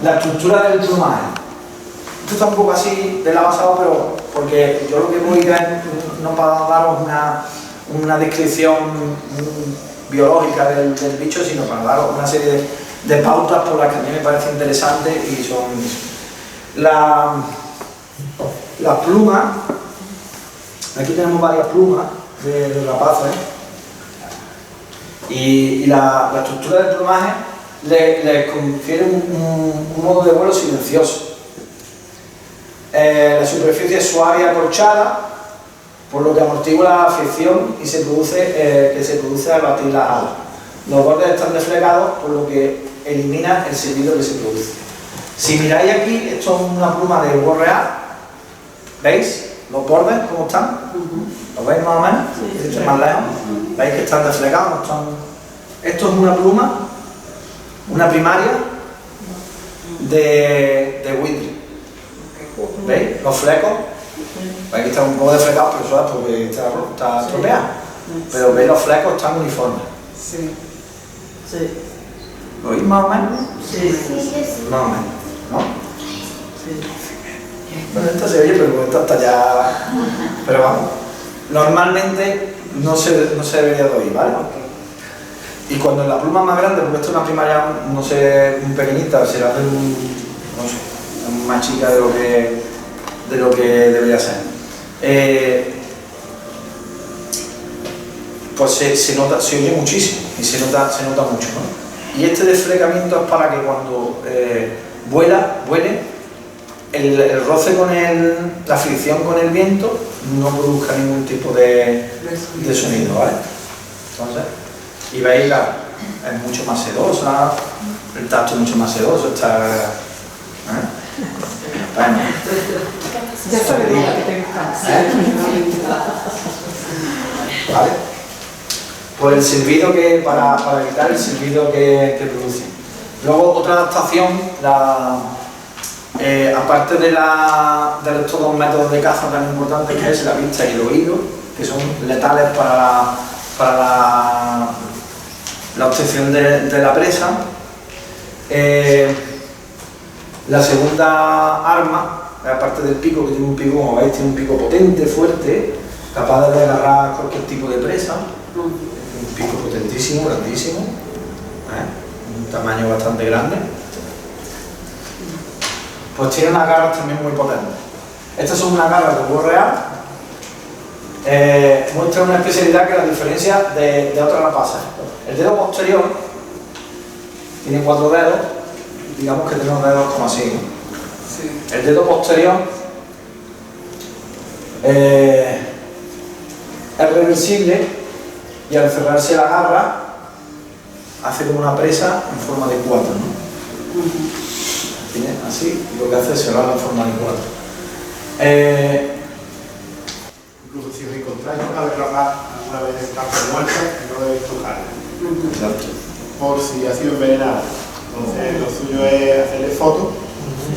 La estructura del plumaje. Esto está un poco así de la basado, pero porque yo lo que voy a ir es no para daros una descripción biológica del bicho, sino para daros una serie de pautas por las que a mí me parece interesante y son la pluma. Aquí tenemos varias plumas de rapaces y la estructura del plumaje le confiere un modo de vuelo silencioso. La superficie es suave y acolchada, por lo que amortigua la fricción y se produce al batir las alas. Los bordes están desflegados, por lo que elimina el silbido que se produce. Si miráis aquí, esto es una pluma de búho real, ¿veis los bordes cómo están? ¿Lo veis más o menos? Sí. Esto es más lejos. ¿Veis que están desflegados? No están... Esto es una pluma, una primaria de buitre. ¿Veis? Los flecos. Veis que están un poco desflecados, pero eso es porque está estropeado. Pero veis, los flecos están uniformes.
Sí.
¿Lo oís más o menos?
Sí.
Más o menos, ¿no? Bueno, esto se oye, pero esto está ya... Pero vamos, normalmente no se debería de oír, ¿vale? Y cuando la pluma es más grande, porque esto es una primaria, no sé, muy pequeñita, será de no sé, más chica de lo que debería ser. Pues se nota, se oye muchísimo y se nota mucho, ¿no? Y este desflecamiento es para que cuando vuele, el roce con la fricción con el viento no produzca ningún tipo de sonido, ¿vale? Entonces, y veis, es mucho más sedosa, el tacto es mucho más sedoso, está... Bueno.
Ya sabemos que te gusta.
¿Vale? Por el silbido para evitar el silbido que produce. Luego, otra adaptación, aparte de estos 2 métodos de caza tan importantes que es la vista y el oído, que son letales para la obtención de la presa, la segunda arma, aparte del pico, que tiene un pico, como veis, tiene un pico potente, fuerte, capaz de agarrar cualquier tipo de presa, un pico potentísimo, grandísimo, un tamaño bastante grande. Pues tiene unas garras también muy potentes. Estas son unas garras de búho real. Muestra una especialidad que la diferencia de otras rapaces. El dedo posterior tiene 4 dedos, digamos que tiene unos dedos como así, ¿no? Sí. El dedo posterior es reversible y al cerrarse la garra hace como una presa en forma de 4, ¿no? ¿Tiene? Así, y lo que hace es cerrarla en forma de 4.
Incluso si os encontráis una ave rapaz alguna vez en campo de muerte, no debéis tocarla.
Exacto.
Por si ha sido envenenada. Entonces lo suyo es hacerle fotos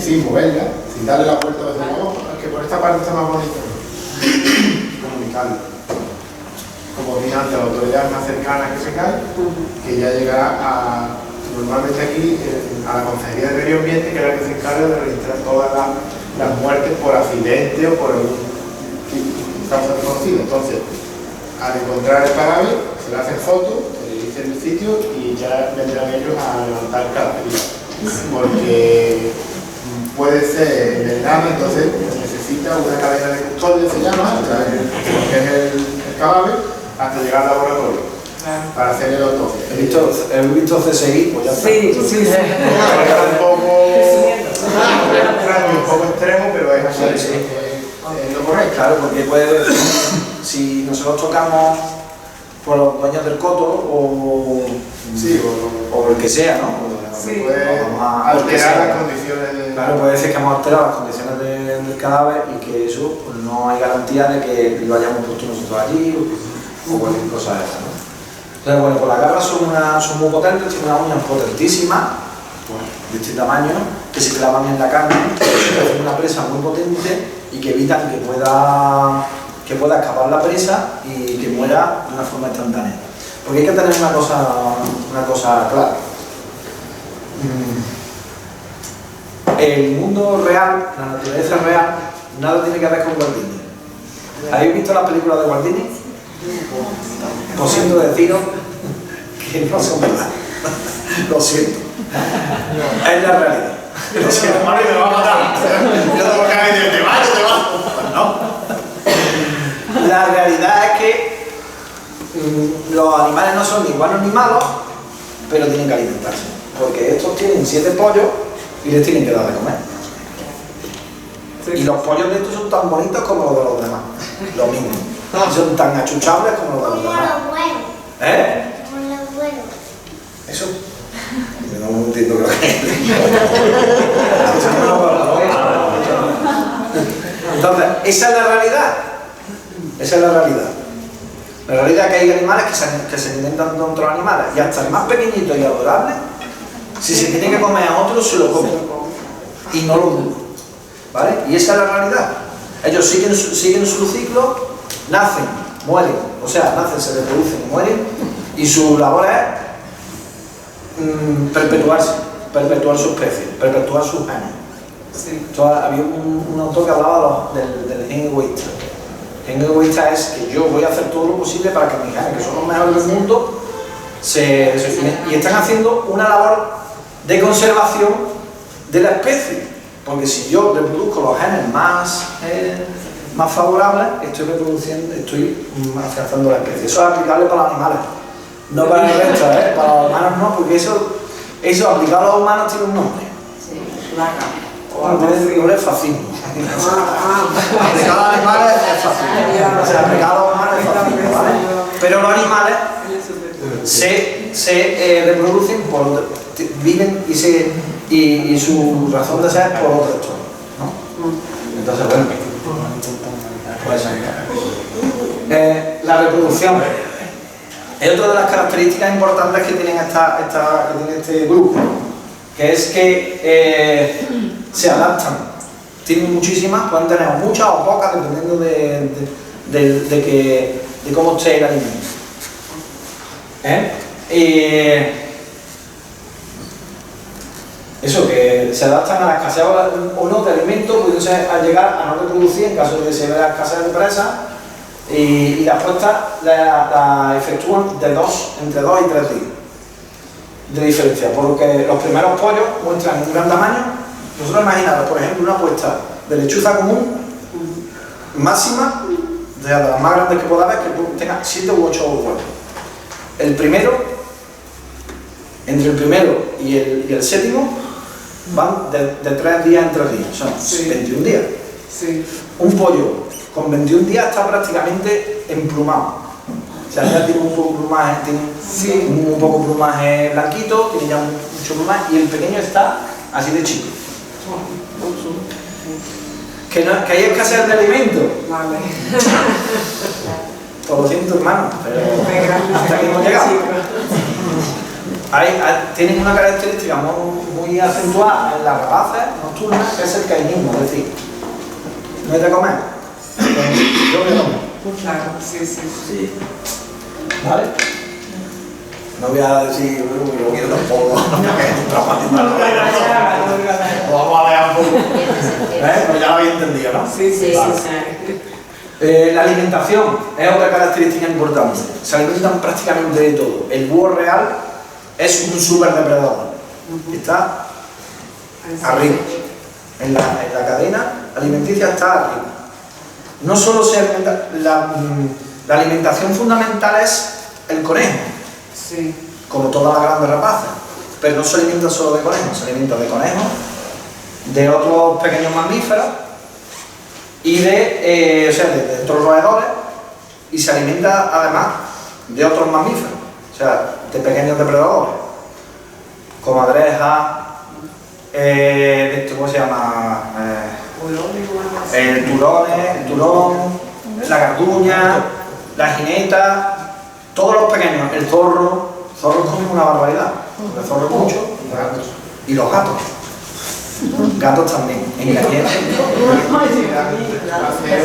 sin moverla, sin darle la vuelta desde luego, que por esta parte está más bonito. Comunicarlo. Como dije antes, a la autoridad más cercana que se cae, que ya llegará normalmente aquí a la Consejería de Medio Ambiente, que es la que se encarga de registrar todas las muertes por accidente o por algún causa desconocida. Entonces, al encontrar el cadáver, se le hacen fotos, se le dice el sitio y ya vendrán ellos a levantar el cadáver. Porque puede ser envenenada, entonces necesita una cadena de custodia, se llama, que es el cadáver, hasta llegar al laboratorio para hacer el autopsia.
He visto CSI, pues ya está.
Sí.
Un poco extremo, pero es así. Es lo correcto.
Claro, porque puede, si nosotros tocamos por los dueños del coto o el que sea, ¿no?
Sí.
Puede
Vamos a
alterar las condiciones de...
Claro, puede decir que hemos alterado las condiciones del cadáver y que eso pues, no hay garantía de que lo hayamos puesto nosotros allí o cualquier cosa de esa, ¿no? Entonces, bueno, pues las garras son muy potentes, tienen unas uñas potentísimas, de este tamaño, que se clavan en la carne, que hacen una presa muy potente y que evitan que pueda escapar la presa y que muera de una forma instantánea. Porque hay que tener una cosa clara. El mundo real, la naturaleza real, nada tiene que ver con Walt Disney. ¿Habéis visto las películas de Walt Disney? Pues siento deciros que no son verdad. Lo siento. Es la realidad. Lo siento.
Mario te va a matar. Yo tengo que decir, te vas.
No. La realidad es que los animales no son ni buenos ni malos, pero tienen que alimentarse. Porque estos tienen 7 pollos y les tienen que dar de comer. Y los pollos de estos son tan bonitos como los de los demás. Lo mismo. Y son tan achuchables como los de los
Como
demás.
los huevos.
¿Eh?
Como los huevos.
Eso. Yo no entiendo lo que es. Entonces, esa es la realidad. Esa es la realidad. La realidad es que hay animales que se alimentan de otros animales. Y hasta el más pequeñito y adorable, si se tiene que comer a otro, se lo come. Y no lo dudo. ¿Vale? Y esa es la realidad. Ellos siguen su ciclo, nacen, mueren. O sea, nacen, se reproducen y mueren. Y su labor es perpetuar su especie, perpetuar sus genes.
Sí.
Entonces, había un autor que hablaba del gen egoísta. El gen egoísta es que yo voy a hacer todo lo posible para que mis genes, que son los mejores del mundo, y están haciendo una labor de conservación de la especie. Porque si yo reproduzco los genes más favorables, estoy afianzando la especie. Eso es aplicable para los animales. No para el resto, para los humanos no, porque eso aplicado a los humanos tiene un nombre.
Sí.
El nombre es fascismo. Aplicado a los animales es fascismo. O sea, aplicado a los humanos es fascismo, ¿vale? Pero los animales se reproducen, viven y su razón de ser es por otro entorno, ¿no? Entonces, bueno, pues la reproducción es otra de las características importantes que tiene este grupo, que es que se adaptan. Tienen muchísimas, pueden tener muchas o pocas dependiendo de cómo esté el alimento. Eso, que se adaptan a la escasez o no de alimentos, pueden ser al llegar a no reproducir en caso de que se vea escasez de presa. Y las puestas la efectúan entre 2 y 3 días de diferencia, porque los primeros pollos muestran un gran tamaño. Vosotros imaginaros, por ejemplo, una puesta de lechuza común máxima, de las más grandes que pueda haber, que tenga 7 u 8 huevos. Entre el primero y el séptimo van de 3 días en 3 días, son 21 días.
Sí.
Un pollo con 21 días está prácticamente emplumado. O sea, ya tiene un poco plumaje, un poco plumaje blanquito, tiene ya mucho plumaje, y el pequeño está así de chico. Que hay escasez de alimento.
Vale.
Todo lo siento, hermano, pero hasta aquí hemos llegado. Tienen una característica muy acentuada en las rapaces nocturnas, que es el cainismo, es decir, no hay de comer. Yo voy a comer.
Claro, sí.
¿Vale? No voy a decir, uy, lo quiero tampoco. Lo vamos a leer un poco. Pero ya lo habéis entendido, ¿no?
Sí.
Vale. La alimentación es otra característica importante. Se alimentan prácticamente de todo. El búho real es un superdepredador. Está arriba. en la cadena alimenticia está arriba. No solo se alimenta, la alimentación fundamental es el conejo,
Sí.
como todas las grandes rapaces, pero no se alimenta solo de conejos, se alimenta de conejos, de otros pequeños mamíferos y de otros roedores, y se alimenta además de otros mamíferos, o sea, de pequeños depredadores, comadrejas, ¿cómo se llama? El turón, la garduña, la jineta, todos los pequeños, el zorro comen una barbaridad, el zorro es mucho, y los gatos. Gatos también, en Cañete.
Hace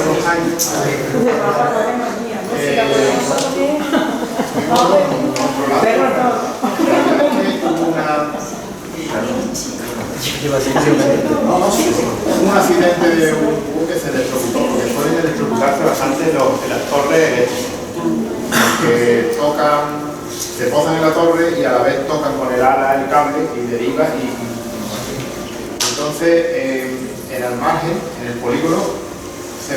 unos años hubo un accidente de un bus que se electrocutó, porque suelen electrocutarse bastante en las torres eléctricas, que tocan, se posan en la torre y a la vez tocan con el ala el cable y deriva entonces en el margen, en el polígono, se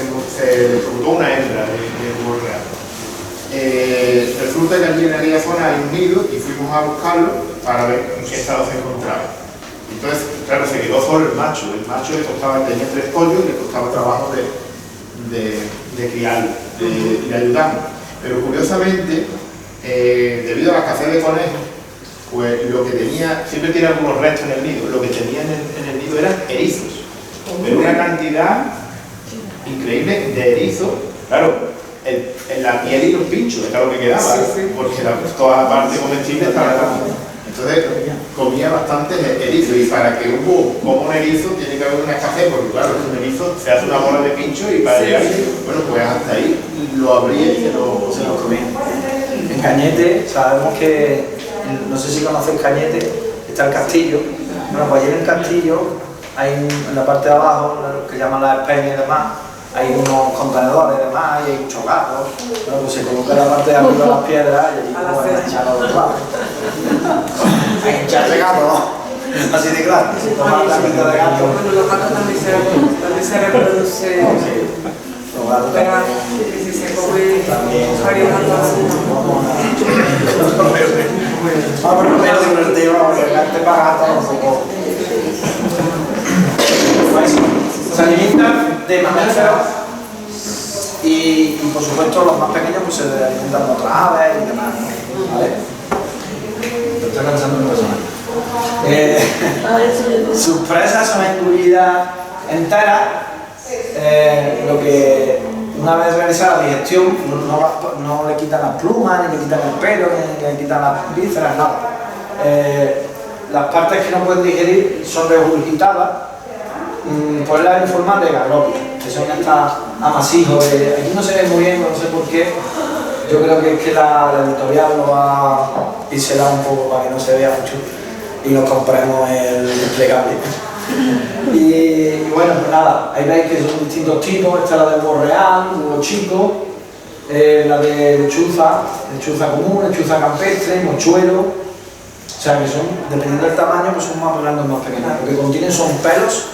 electrocutó una hembra de búho real. Resulta que allí en aquella zona hay un nido y fuimos a buscarlo para ver en qué estado se encontraba. Entonces, claro, se quedó solo el macho tenía 3 pollos y le costaba trabajo de criarlo, de ayudarlo. Pero curiosamente, debido a la escasez de conejos, pues lo que tenía, siempre tiene algunos restos en el nido, lo que tenía en el nido eran erizos, pero una cantidad increíble de erizos, claro, en la piel y los pinchos, era lo que quedaba, porque toda la parte comestible estaba rápida. Entonces comía bastantes erizos, y para que un búho coma un erizo tiene que haber una escasez, porque claro, un erizo se hace una bola de pincho y para llegar, bueno, pues hasta ahí lo abría y se lo comía.
En Cañete sabemos que, no sé si conocéis Cañete, está el castillo. Bueno, pues allí en el castillo hay en la parte de abajo, lo que llaman las espeñas y demás, hay unos contenedores y demás, y hay muchos gatos. Bueno, pues se coloca en la parte de arriba de las piedras y allí pueden echar a los gatos. Hay que echarle gatos, así de claro. Se toma la mitad de gato.
Bueno, los gatos también se reproducen.
Los gatos
Pero
también.
si se come
También.
varios gatos.
Vamos a ver el divertido, porque el arte para gatos un poco. Pues, se alimentan de mamíferos y por supuesto los más pequeños pues se alimentan de otras aves y demás, ¿vale? Estoy cansando en persona. Sus presas son engullidas enteras, lo que una vez realizada la digestión no le quitan las plumas, ni le quitan el pelo, ni le quitan las vísceras, nada. Las partes que no pueden digerir son regurgitadas por la forma de gagrópila, que son estos amasijos. Aquí no se ve muy bien, no sé por qué. Yo creo que es que la editorial lo ha pincelado un poco para que no se vea mucho y nos compremos el desplegable. Y bueno, pues nada, ahí veis que son distintos tipos. Esta es la de búho real, búho chico, la de lechuza común, lechuza campestre, mochuelo. O sea que son, dependiendo del tamaño, pues son más grandes o más pequeños. Lo que contienen son pelos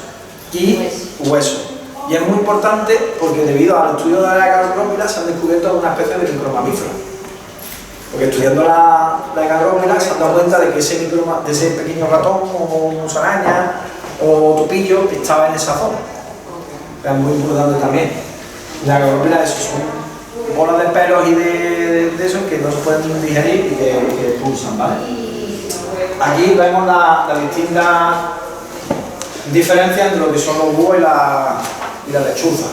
y huesos. Y es muy importante porque debido al estudio de la gagrópila se han descubierto algunas especies de micromamíferos. Porque estudiando la gagrópila se han dado cuenta de que ese pequeño ratón o musaraña o topillo estaba en esa zona. Es muy importante también. La gagrópila, eso son bolas de pelos y de eso que no se pueden digerir y que expulsan, ¿vale? Aquí vemos las distintas diferencias entre lo que son los búhos y la lechuza.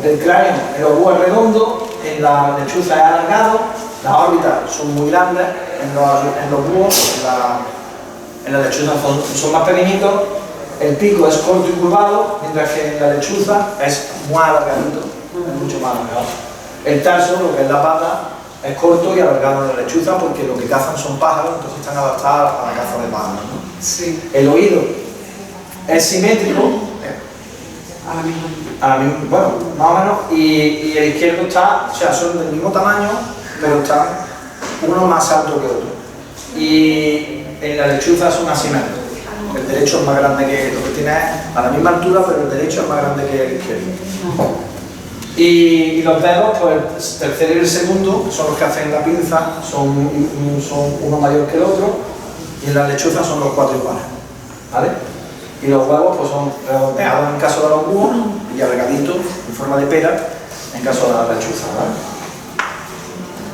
El cráneo en los búhos es redondo, en la lechuza es alargado, las órbitas son muy grandes, en los búhos, en la lechuza son más pequeñitos, el pico es corto y curvado, mientras que en la lechuza es muy alargadito, es mucho más alargado. El tarso, lo que es la pata, es corto y alargado en la lechuza porque lo que cazan son pájaros, entonces están adaptados a la caza de pájaros, ¿no?
Sí.
El oído es simétrico, bueno, más o menos, y el izquierdo está, o sea, son del mismo tamaño, pero están uno más alto que otro. Y en la lechuza son asimétricos. el derecho es más grande que lo que tiene es a la misma altura, pero el derecho es más grande que el izquierdo. Y los dedos, pues el tercero y el segundo, que son los que hacen la pinza, son uno mayor que el otro, y en la lechuza son los 4 iguales, ¿vale? Y los huevos pues son redondeados en caso de los búhos y alargaditos en forma de pera en caso de la lechuza, ¿vale?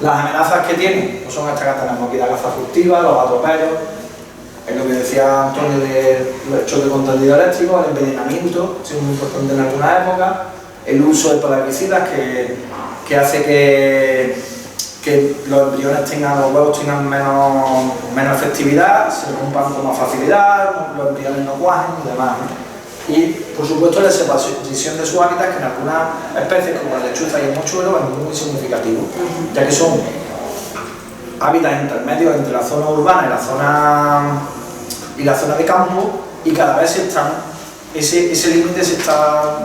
Las amenazas que tienen pues son estas que tenemos aquí, la caza furtiva, los atropellos, es lo que decía Antonio del choque contra el hidroeléctrico, el envenenamiento, ha sido muy importante en alguna época, el uso de plaguicidas que hace que los embriones los huevos tengan menos efectividad, se rompan con más facilidad, los embriones no cuajen y demás, ¿no? Y por supuesto la separación de sus hábitats, que en algunas especies como la lechuza y el mochuelo es muy significativo, ya que son hábitats intermedios entre la zona urbana y la zona de campo, y cada vez ese límite se está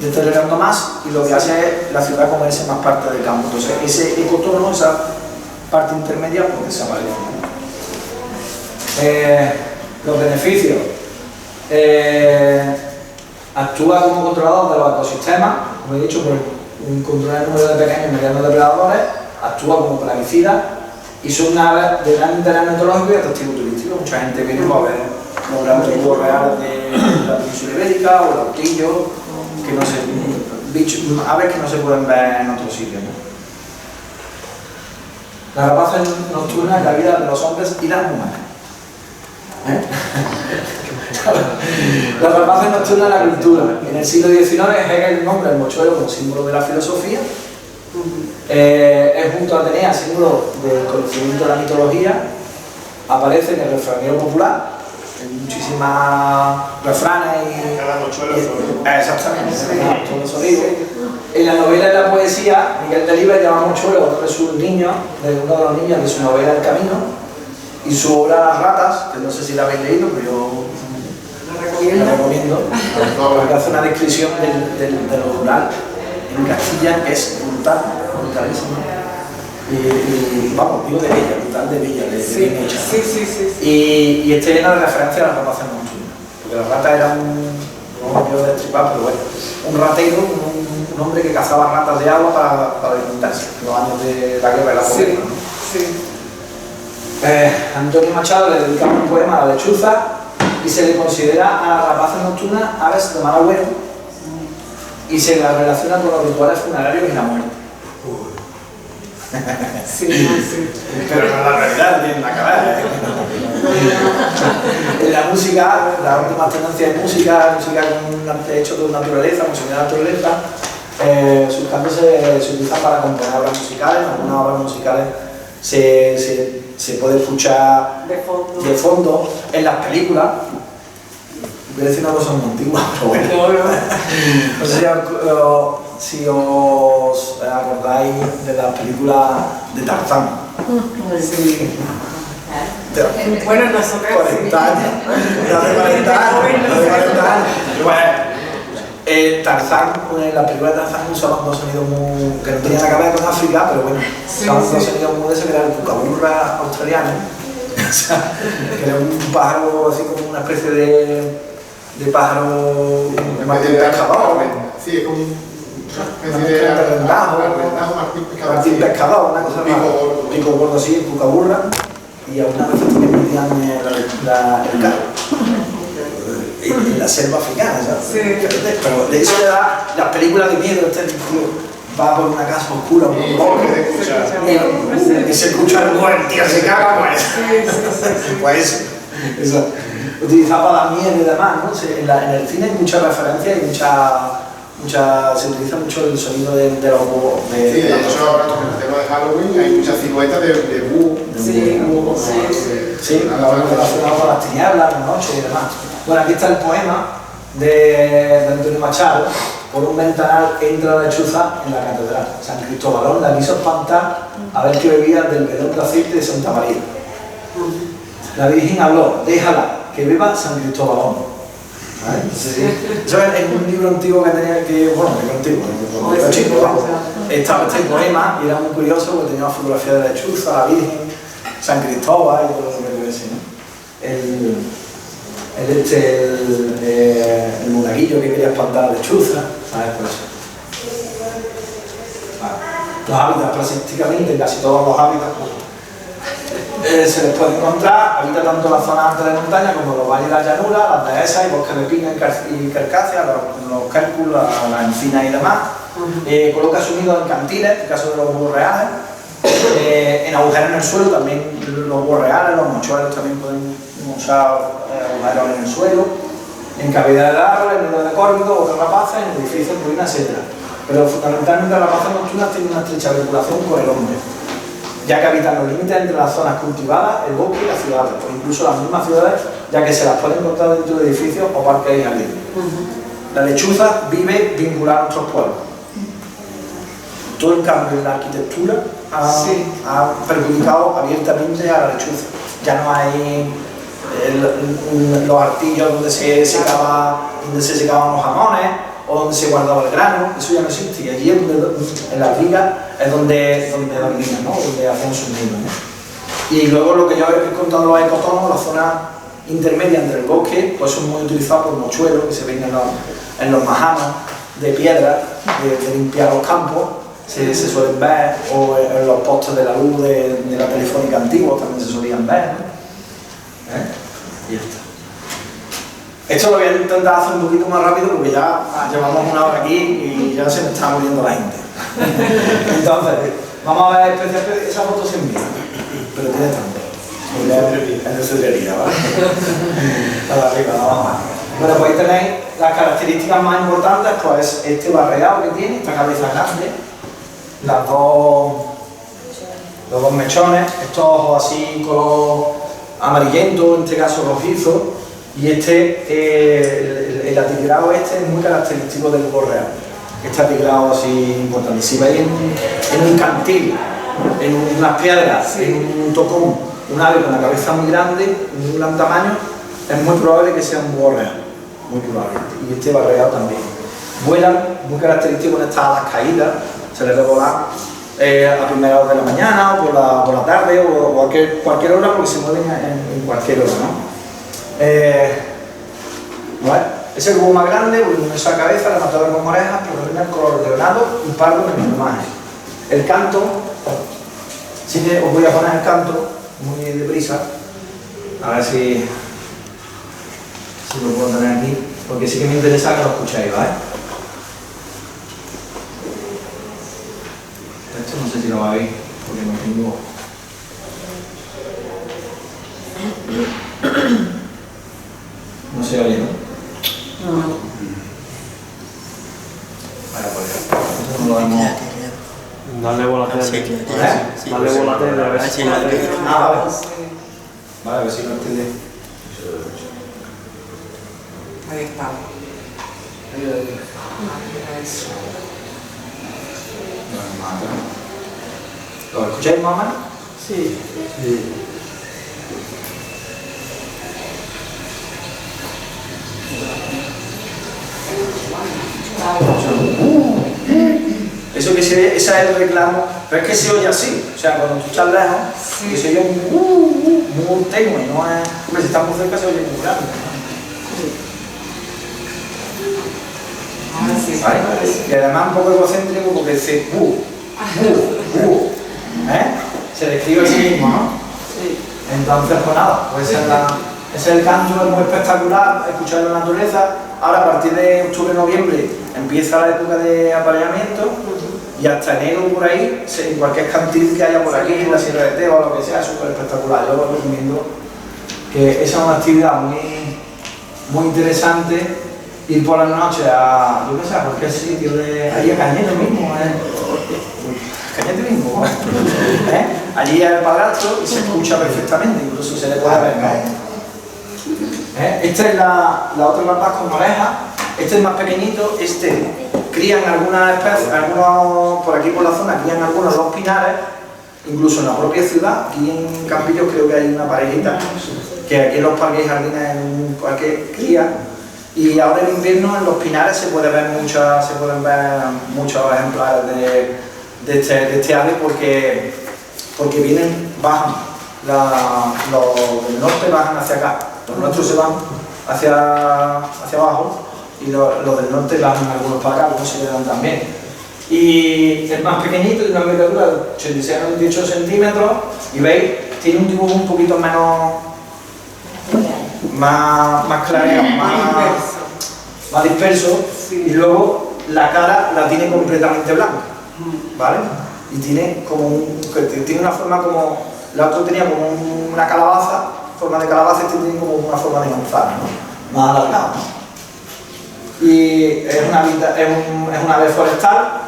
deteriorando más, y lo que hace es la ciudad comerse más parte del campo. Entonces ese ecotono, esa parte intermedia, pues desaparece. Los beneficios. Actúa como controlador de los ecosistemas, como he dicho, por controlar el número de pequeños y medianos depredadores, actúa como plaguicida, y son aves de gran interés metodológico y atractivo turístico. Mucha gente viene a ver los grandes búhos reales de la península ibérica o el autillo, que no se, aves que no se pueden ver en otros sitios, ¿no? La rapaces nocturna es la vida de los hombres y las mujeres. La rapaces nocturna es la cultura. En el siglo XIX Hegel nombra el mochuelo como símbolo de la filosofía. Es junto a Atenea símbolo del conocimiento de la mitología. Aparece en el refranero popular, en muchísimas refranes exactamente, en la novela y la poesía, Miguel Delibes llama mochuelo uno de los niños de su novela El Camino, y su obra Las ratas, que no sé si la habéis leído, pero yo la recomiendo, porque hace una descripción de lo rural en Castilla que es brutalísima. Y vamos, digo de Villa, brutal de Villa, de mucha. Y está llena de referencias a las rapaces nocturnas, porque la rata era no quiero destripar, pero bueno, un ratero, un hombre que cazaba ratas de agua para alimentarse en los años de la guerra de la pobreza. Antonio Machado le dedicaba un poema a la lechuza y se le considera a las rapaces nocturnas aves de mal agüero, y se la relaciona con los rituales funerarios y la muerte. Pero no es la realidad, no tiene nada que ver. En la música, la última tendencia de música con hecho de naturaleza, música de naturaleza, sus cantos se utilizan para componer obras musicales. En algunas obras musicales se puede escuchar de fondo en las películas. Voy a decir una cosa muy antigua, pero bueno. No sé si os acordáis de la película de Tarzán.
Sí. Bueno, nosotros
40 años. Tarzán, en la película de Tarzán usaban dos sonidos que no tenían nada que ver con África, pero bueno, usaban dos sonidos muy de ese, que era el cucaburra australiano. O sea, que era un pájaro así como una especie de pájaro Martín Pescador.
Sí, es como una especie de
Martín Pescador, una cosa más. Pico gordo así, cucaburra, y algunas veces también metían el carro. En la selva africana, ¿sabes?
Sí.
Pero de eso le da las películas de miedo. Este tío va por una casa oscura, por un bosque, y se escucha el tío se caga, pues eso. Utilizaba para dar miedo y demás, ¿no? En el cine hay muchas referencias y se utiliza mucho el sonido de los búhos.
Sí, de hecho, en el tema de Halloween hay muchas siluetas de búho.
Sí, relacionado con las tinieblas, la noche y demás. Bueno, aquí está el poema de Antonio Machado. Por un ventanal entra la lechuza en la catedral. San Cristóbalón la quiso espantar a ver qué bebía del vedón de aceite de Santa María. La Virgen habló, déjala, que beba San Cristóbalón. ¿Vale? Eso es un libro antiguo que tenía cuando era chico, vamos. Estaba este poema y era muy curioso porque tenía una fotografía de la lechuza, la Virgen, San Cristóbal y todo lo que decía, ¿no? el monaguillo que quería espantar a la lechuza, ¿sabes? Por eso. Vale. Los hábitats, prácticamente casi todos los hábitats se les puede encontrar, habita tanto las zonas altas de montaña como los valles de la llanura, las dehesas y bosques de pino y carcáceas, los cálculos, las encinas y demás. Coloca su nido en cantiles, en el caso de los búhos reales, en agujeros en el suelo, también los búhos reales, los mochuelos también pueden usar agujeros en el suelo, en cavidades de árboles, en nidos de córvidos o de rapaces, en edificios, ruinas, etc. Pero fundamentalmente las rapaces nocturnas tienen una estrecha vinculación con el hombre, ya que habitan los límites entre las zonas cultivadas, el bosque y las ciudades, o incluso las mismas ciudades, ya que se las puede encontrar dentro de edificios o parques y jardines. La lechuza vive vinculada a nuestros pueblos. Todo el cambio en la arquitectura ha perjudicado abiertamente a la lechuza. Ya no hay los artillos donde se secaban los jamones o donde se guardaba el grano, eso ya no existe. Y allí en la vigas es donde dormían, ¿no? Donde hacían sus nidos, ¿no? Y luego lo que yo he contado, los ecotonos, la zona intermedia entre el bosque, pues son muy utilizados por mochuelos que se ven en los majanos de piedra de limpiar los campos, se suelen ver, o en los postes de la luz de la telefónica antigua también se solían ver, ¿no? Y ya está. Esto lo voy a intentar hacer un poquito más rápido porque ya llevamos una hora aquí y ya se me está muriendo la gente. Entonces, vamos a ver esa foto sin miedo, pero tiene tanto. Es de cedrería, ¿vale? Para arriba, vamos a ver. Bueno, pues ahí tenéis las características más importantes, pues este barreado que tiene, esta cabeza grande, los dos mechones, estos ojos así color amarillento, en este caso rojizo, y el atigrado este es muy característico del búho real. Este atigrado así importante. Si veis en un cantil, en unas piedras, en un tocón, un ave con la cabeza muy grande, de un gran tamaño, es muy probable que sea un búho real, muy probablemente. Y este barreado también. Vuelan, muy característico con estas alas caídas, se les ve volar a primera hora de la mañana o por la tarde o a cualquier hora, porque se mueven en cualquier hora, ¿no? ¿Vale? Es el búho más grande, voluminosa cabeza, rematador con orejas, por el color leonado y pardo en el plumaje. El canto, sí que os voy a poner el canto muy deprisa, a ver si lo puedo tener aquí, porque sí que me interesa que lo escuchéis, ¿vale? Esto no sé si lo vais, porque no tengo... No se oye, ¿no?
No.
Vale, pues esto no lo vemos.
Dale bola a la tele. Dale bola a la tele, a ver si la tele.
Vale. Vale, a ver si lo entiende.
Ahí está.
¿Lo escucháis, mamá?
Sí.
Eso que se ve, ese es el reclamo, pero es que se oye así, o sea, cuando tú estás lejos, que se oye muy tenue, no es... Hombre, si estás muy cerca se oye muy grande, ¿no? ¿Vale? Y además un poco egocéntrico porque dice se describe a sí mismo, ¿no?
Sí.
Entonces, pues nada, pues ese es el canto, es muy espectacular, escuchar la naturaleza. Ahora, a partir de octubre-noviembre, empieza la época de apareamiento y hasta enero por ahí, en cualquier cantil que haya por aquí, en la Sierra de Teba o lo que sea, es súper espectacular. Yo lo recomiendo, que esa es una actividad muy interesante, ir por las noches a, yo qué sé, a cualquier sitio ahí a Cañete mismo, Cañete mismo, allí hay el padrastro y se escucha perfectamente, incluso se le puede ver, ¿no? Esta es la otra rapaz con orejas, este es más pequeñito, crían algunas especies, por aquí por la zona crían algunos los pinares, incluso en la propia ciudad, aquí en Campillos creo que hay una parejita, que aquí en los parques y jardines en un parque cría, y ahora en invierno en los pinares se pueden ver muchos ejemplares de este ave porque bajan, los del norte bajan hacia acá. Los nuestros se van hacia abajo y los del norte bajan algunos para acá, algunos se quedan también. Y es más pequeñito, tiene una envergadura de 86 a 98 centímetros y veis, tiene un dibujo un poquito menos, más clareado, más disperso y luego la cara la tiene completamente blanca, ¿vale? Y tiene tiene una forma como, la otra tenía como una calabaza, forma de calabaza, y tiene como una forma de manzana, ¿no? Más alargada, ¿no? Y es una ave forestal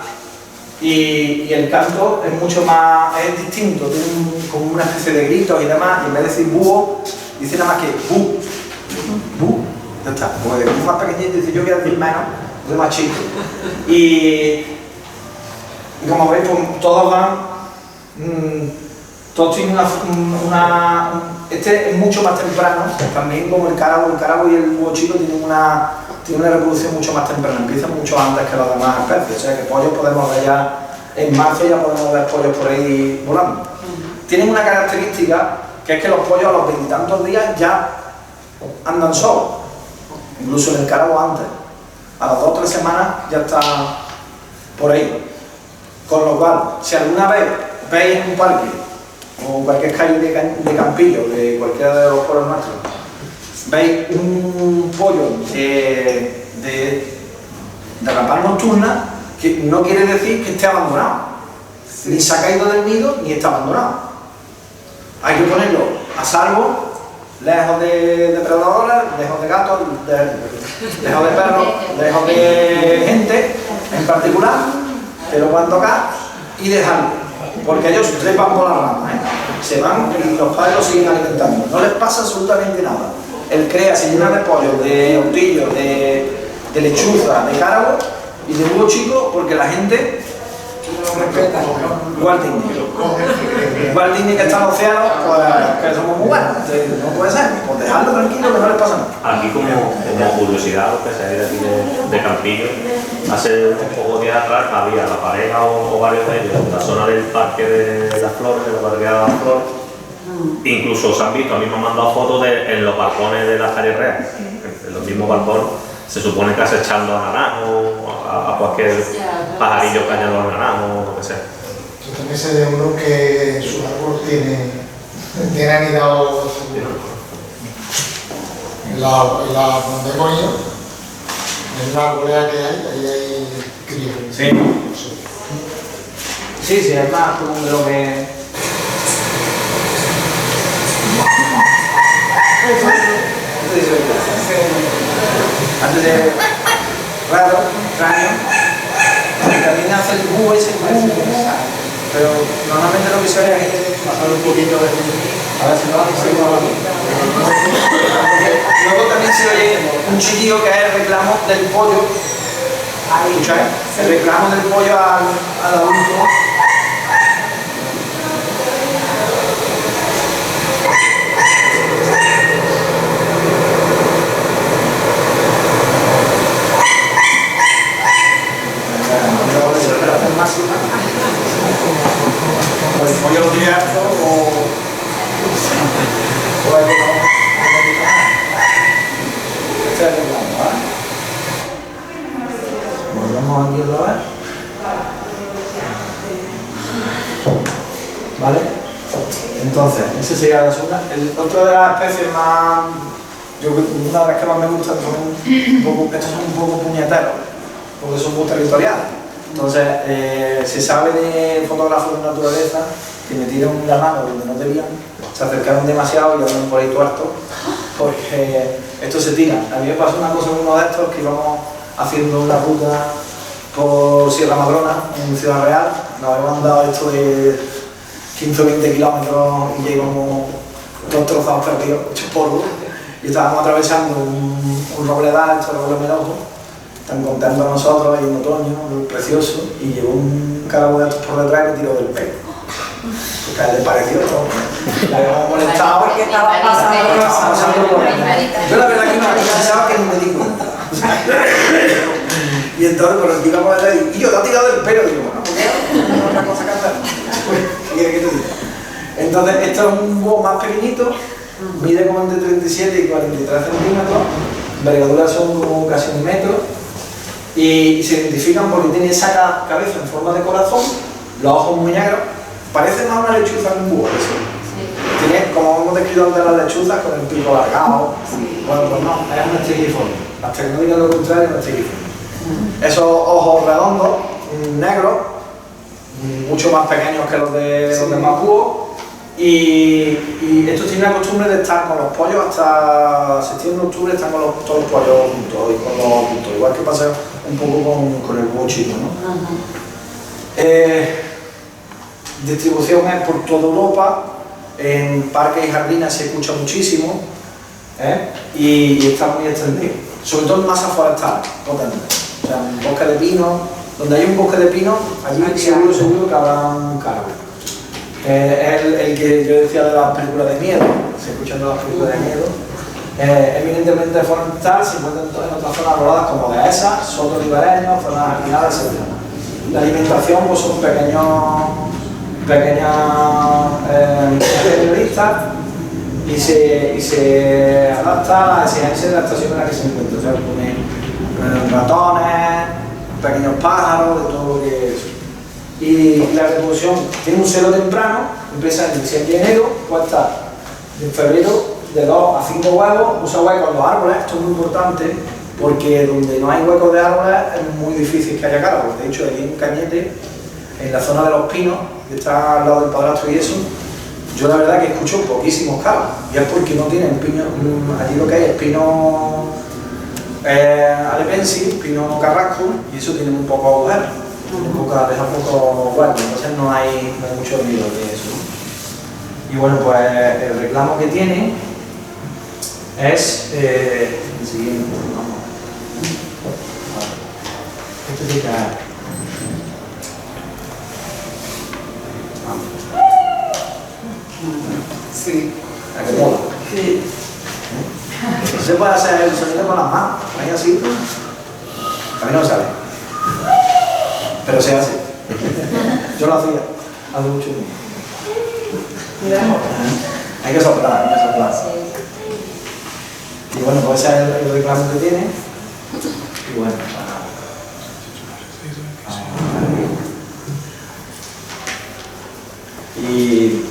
y el canto es mucho más, es distinto, tiene como una especie de gritos y demás, y en vez de decir búho, dice nada más que bu, bu, ya está, como de más pequeñito, dice yo quiero decir menos, de más chico. Y como veis, pues, todos van, todos tienen este es mucho más temprano, también como el cárabo y el búho chico tienen una reproducción mucho más temprana, empiezan mucho antes que las demás especies, o sea que pollos podemos ver ya, en marzo ya podemos ver pollos por ahí volando. Tienen una característica, que es que los pollos a los 20 y tantos días ya andan solos, incluso en el cárabo antes, a las 2 o 3 semanas ya está por ahí. Con lo cual, si alguna vez veis en un parque o cualquier calle de Campillo, de cualquiera de los pueblos nuestros, veis un pollo de rapaz nocturna, que no quiere decir que esté abandonado, ni se ha caído del nido ni está abandonado. Hay que ponerlo a salvo, lejos de depredadores, lejos de gatos, lejos de perros, lejos de gente en particular, pero pueden tocar y dejarlo, porque ellos trepan por las ramas, se van y los padres los siguen alimentando, no les pasa absolutamente nada. Él crea, se llena de pollo, de autillo, de lechuza, de cárabo y de búho chico, porque la gente lo respeta. Walt Disney que está en el océano, pues que somos muy buenos, no puede ser, pues dejarlo tranquilo que no les pasa nada.
Aquí como curiosidad, lo que se de aquí de Campillo, hace unos pocos días atrás había la pareja o varios de ellos en la zona del Parque de las Flores, de la barriada de las Flores. Incluso se han visto, a mí me han mandado fotos en los balcones de las calles reales, en los mismos balcones, se supone que acechando a naranjo, a cualquier pajarillo que haya los naranjos, o lo que sea.
Yo también sé de uno que su árbol tiene anidado en la Montecoño, en la arboleda que hay, ahí hay críos.
Sí, es más común de lo que... Antes de raro, extraño, también hace el búho ese, pero normalmente lo que se ve es pasar un poquito de... A ver si lo hace, luego también se oye un chillido que es el reclamo del pollo, ¿escucháis? El reclamo del pollo al adulto. O el pollo lo tiene harto o algo este es el reclamo, ¿vale? Volvemos aquí otra vez. ¿Vale? Entonces, ese sería la segunda. Otra de las especies más... una de las que más me gustan son estos son un poco puñeteros, porque son muy territoriales. Entonces, se sabe de fotógrafos de naturaleza que metieron la mano donde no debían, se acercaron demasiado y andan por ahí tuertos, porque esto se tira. A mí me pasó una cosa con uno de estos, que íbamos haciendo una ruta por Sierra Madrona, en Ciudad Real, nos habíamos andado esto de 15 o 20 kilómetros y llegamos todos trozados perdidos, hechos polvo, y estábamos atravesando un robledal, estos robles melosos, tan contentos nosotros ahí en otoño, precioso, y llegó un cárabo de estos por detrás y me tiró del pelo. Porque a él le pareció todo. Le habíamos molestado.
Porque estaba pasando
por ahí. Yo la verdad que no pensaba que ni me di cuenta. Y entonces, por aquí íbamos a decir, y yo te he tirado del pelo, digo, bueno, ¿por qué? No otra cosa que hacer. ¿Qué quieres que te diga? Entonces, esto es un búho más pequeñito, Mide como entre 37 y 43 centímetros, envergadura son como casi 1 metro, y se identifican porque tiene esa cabeza en forma de corazón, los ojos muy negros, parece más una lechuza que un búho. Tiene, como hemos descrito antes las lechuzas, con el pico alargado. Bueno, pues no, es un estrigiforme. Las que no digan lo contrario, es un estrigiforme. Esos ojos redondos, negros, mucho más pequeños que los de los demás búhos, y estos tienen la costumbre de estar con los pollos hasta septiembre, octubre, están con todos los pollos juntos y con los juntos, igual que pasa un poco con el búho chino, ¿no? Distribución es por toda Europa, en parques y jardines se escucha muchísimo, y está muy extendido, sobre todo en masas forestales potentes. O sea, en bosque de pino, donde hay un bosque de pino, allí seguro que habrá un cargo. El que yo decía de las películas de miedo, se escuchan de las películas de miedo, eminentemente forestal, se encuentran en otras zonas rodadas como dehesas, sotos ribereños, zonas alquiladas, etc. La alimentación pues son pequeñas generalistas y se adapta a la exigencia de la estación en la que se encuentra. O sea, pone ratones, pequeños pájaros, de todo lo que es. Y la reproducción tiene un celo temprano, empieza en diciembre y enero, puede estar en febrero de 2 a 5 huevos, usa huecos en los árboles. Esto es muy importante porque donde no hay huecos de árboles es muy difícil que haya cárabos. De hecho, hay un cañete en la zona de los pinos, que está al lado del padrastro y eso, yo la verdad que escucho poquísimos cárabos, y es porque no tienen pino, allí lo que hay es pino alepensis, pino carrasco, y eso tiene un poco agujeros, deja poco huecos, entonces no hay mucho ruido de eso. Y bueno, pues el reclamo que tiene es el siguiente. Esto sí que
Sí.
acomoda.
Sí.
No se puede hacer el sonido con las manos, ahí así. A mí no me sale. Pero se hace. Yo lo hacía hace mucho tiempo. Hay que soplar, hay que soplar. Y bueno, pues ese es el reclamo que tiene. Y bueno, y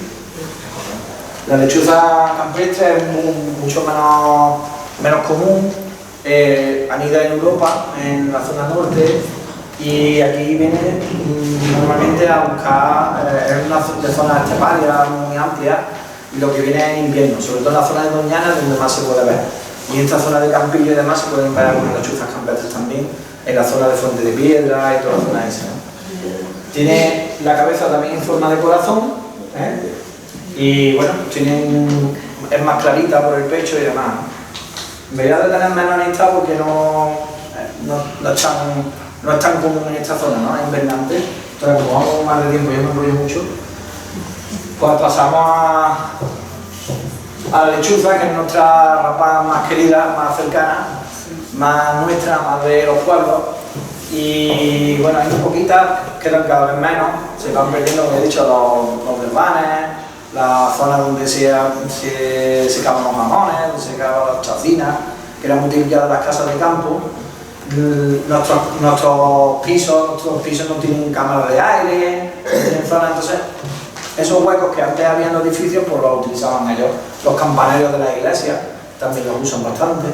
la lechuza campestre es mucho menos común, anida en Europa, en la zona norte, y aquí viene normalmente a buscar, es una zona esteparia muy amplia, y lo que viene es en invierno, sobre todo en la zona de Doñana, donde más se puede ver. Y en esta zona de Campillo y demás se pueden ver algunas lechuzas campestres también, en la zona de Fuente de Piedra y toda la zona esa, ¿no? Tiene la cabeza también en forma de corazón, y bueno, es más clarita por el pecho y demás. Debería de tener menos amistad porque no es tan común en esta zona, ¿no? Es invernante. Entonces, como vamos más de tiempo, yo me enrollo mucho, pues pasamos a la lechuza, que es nuestra rapaz más querida, más cercana, más nuestra, más de los pueblos. Y bueno, hay muy poquitas, quedan cada vez menos, se van perdiendo, como he dicho, los desvanes, la zona donde se cavan los mamones, donde se cavan las chacinas, que eran muy típicas de las casas de campo. Nuestros pisos no tienen cámaras de aire, no tienen zonas, entonces esos huecos que antes había en los edificios pues los utilizaban ellos. Los campanarios de las iglesias también los usan bastante,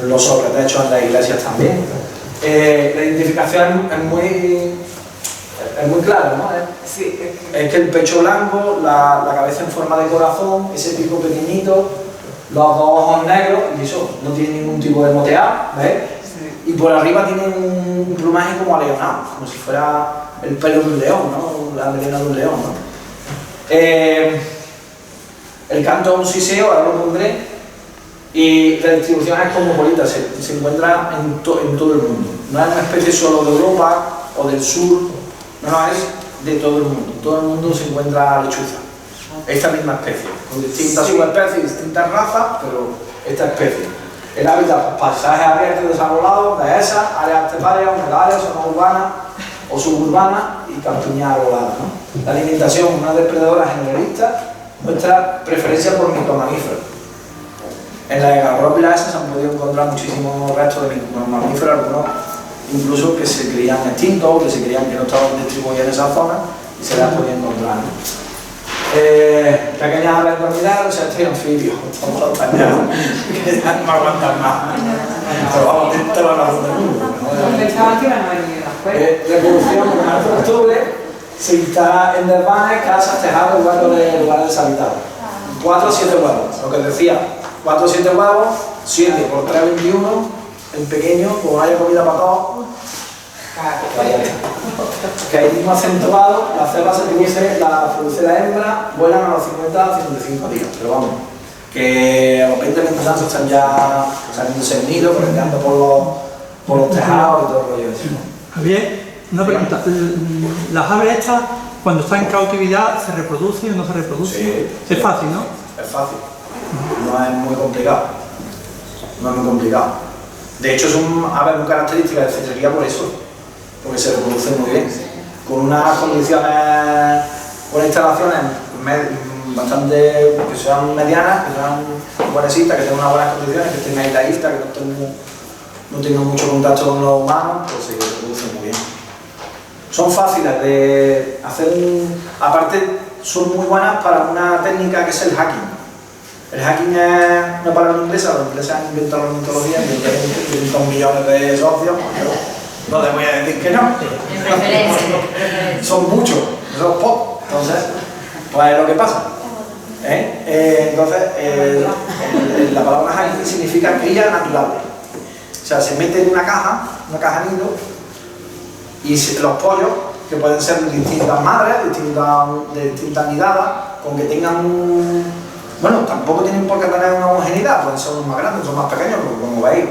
los sobretechos en las iglesias también. La identificación es muy clara, ¿no?
Sí,
Es que el pecho blanco, la cabeza en forma de corazón, ese pico pequeñito, los dos ojos negros, y eso no tiene ningún tipo de moteado, ¿ves?
sí.
Y por arriba tiene un plumaje como aleonado, como si fuera el pelo de un león, ¿no? La melena de un león, ¿no? El canto es un siseo, ahora lo pondré, y la distribución es cosmopolita, se encuentra en todo el mundo. No es una especie solo de Europa o del sur, no, es de todo el mundo. En todo el mundo se encuentra lechuza, esta misma especie, con distintas subespecies, distintas razas, pero esta especie. El hábitat, paisajes abiertos desarbolados, dehesas, áreas esteparias, humedales, zonas urbanas o suburbanas y campiñas arboladas, ¿no? La alimentación, una depredadora generalista, nuestra preferencia por micromamíferos. En la Garópila esa se han podido encontrar muchísimos restos de micromamíferos, algunos incluso que se creían extintos, que se creían que no estaban distribuidos en esa zona y se las podía encontrar, ¿no? Pequeñas aves dormidas, o sea, estoy anfibio, todos dañados, que ya no me aguantan más. Pero vamos, te van a hacer del mundo.
Pensaban que iban a venir a la escuela.
Reproducción en marzo de octubre, se instala en desvanes, casas, tejados, lugares deshabitados. 4 o 7 huevos, lo que decía, 4 o 7 huevos, 7 por 3, 21, el pequeño, como haya comida para todos. Que ahí mismo acentuado, la cebra se produce la hembra, vuelan a los 50 a 55 días, pero vamos, que a los 20 minutos están ya saliéndose el nido, correteando por los tejados y todo el rollo ese.
Javier, una pregunta, ¿las aves estas cuando están en cautividad se reproducen o no se reproducen?
Sí,
es fácil, ¿no?
Es fácil, no es muy complicado, no es muy complicado. De hecho son aves muy características de cetrería por eso, porque se reproducen muy bien, con unas condiciones, unas instalaciones bastante, que sean medianas, que sean buenecitas, que tengan unas buenas condiciones, que estén aisladitas, que no tengan mucho contacto con los humanos, pues se reproducen muy bien. Son fáciles de hacer, aparte son muy buenas para una técnica que es el hacking. El hacking es una palabra inglesa, los ingleses han inventado la ornitología, inventan millones de socios. No te voy a decir que no. Son muchos, son pocos. Entonces, pues lo que pasa. Entonces, la palabra hacking significa cría natural. O sea, se mete en una caja nido, y los pollos, que pueden ser de distintas madres, de distintas nidadas, con que tengan bueno, tampoco tienen por qué tener una homogeneidad, pueden ser unos más grandes, son más pequeños, porque como veis,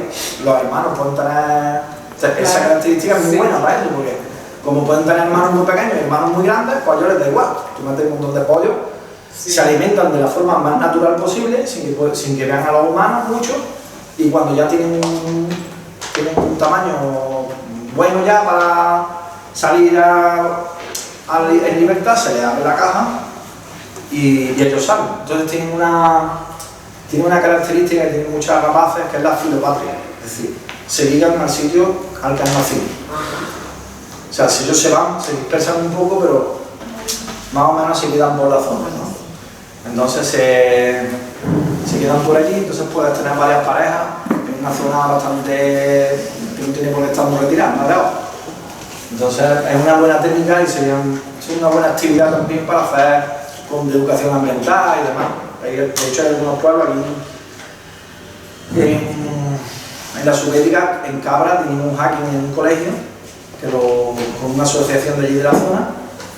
los hermanos pueden tener esa característica muy buena para eso, porque como pueden tener hermanos muy pequeños y hermanos muy grandes, pues a ellos les da igual. Tú metes un montón de pollos, se alimentan de la forma más natural posible, sin que vean a los humanos mucho, y cuando ya tienen un tamaño bueno ya para salir en libertad, se les abre la caja y ellos salen. Entonces tienen una característica y tienen muchas rapaces, que es la filopatria, es decir, se ligan al sitio al que han nacido. O sea, si ellos se van, se dispersan un poco, pero más o menos se quedan por la zona, ¿no? Entonces se quedan por allí, entonces puedes tener varias parejas en una zona bastante que no tiene por qué estar muy retirada, más lejos. Entonces es una buena técnica y es una buena actividad también para hacer con educación ambiental y demás. De hecho hay algunos pueblos aquí en la subética, en Cabra, tenemos un hacking en un colegio con una asociación de allí de la zona,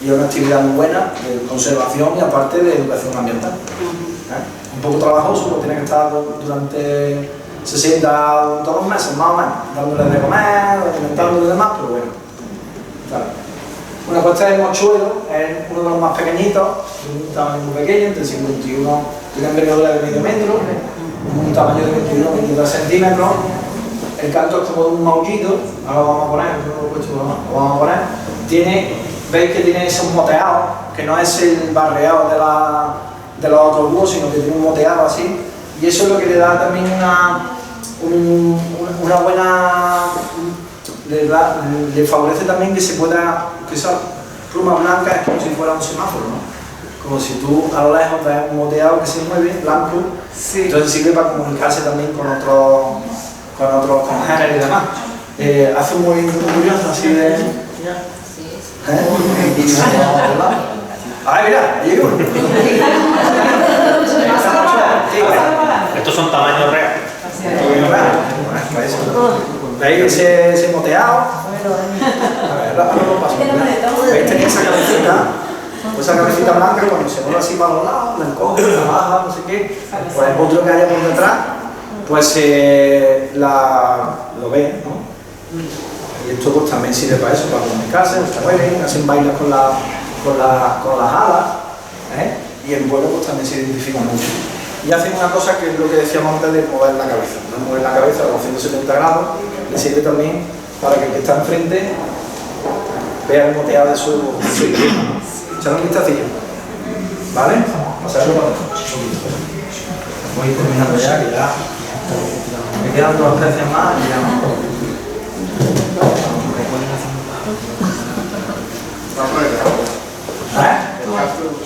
y es una actividad muy buena de conservación y aparte de educación ambiental. Un poco trabajoso, porque tiene que estar durante 60 todos los meses más o menos, dándoles de comer, alimentándole y demás, pero bueno. Claro. Bueno, pues este es el mochuelo, es uno de los más pequeñitos, un tamaño muy pequeño, entre 51, tiene envergadura de medio metro, un tamaño de 21-22 centímetros. El canto es como de un maullito, ahora lo vamos a poner, lo vamos a poner. Veis que tiene esos moteados, que no es el barreado de los otros búhos, sino que tiene un moteado así, y eso es lo que le da también una buena, le favorece también que esa pluma blanca es como si fuera un semáforo, ¿no? Como si tú a lo lejos ves un moteado que se mueve, blanco, sí. Entonces sirve para comunicarse también con otros congéneres y demás. Hace un movimiento curioso así de... ¡Ay, mira! Ahí llegó.
Estos son tamaños reales.
¿Veis ese moteado? A ver, ahora lo paso. ¿Veis? Tenía esa cabecita blanca que cuando se mueve así para los lados, la encoge, la baja, no sé qué, pues otro que haya por detrás, pues lo ve, ¿no? Y esto pues también sirve para eso, para comunicarse, se mueven, hacen bailes con las alas, y el vuelo pues también se identifica mucho. Y hacen una cosa que es lo que decíamos antes de mover la cabeza, ¿no? Mover la cabeza a los 170 grados, le sirve también para que el que está enfrente vea el moteado de su idioma. Echar un vistacillo, ¿vale? pasarlo para atrás. Voy terminando ya, que ya me quedan 2 especies más y ya no.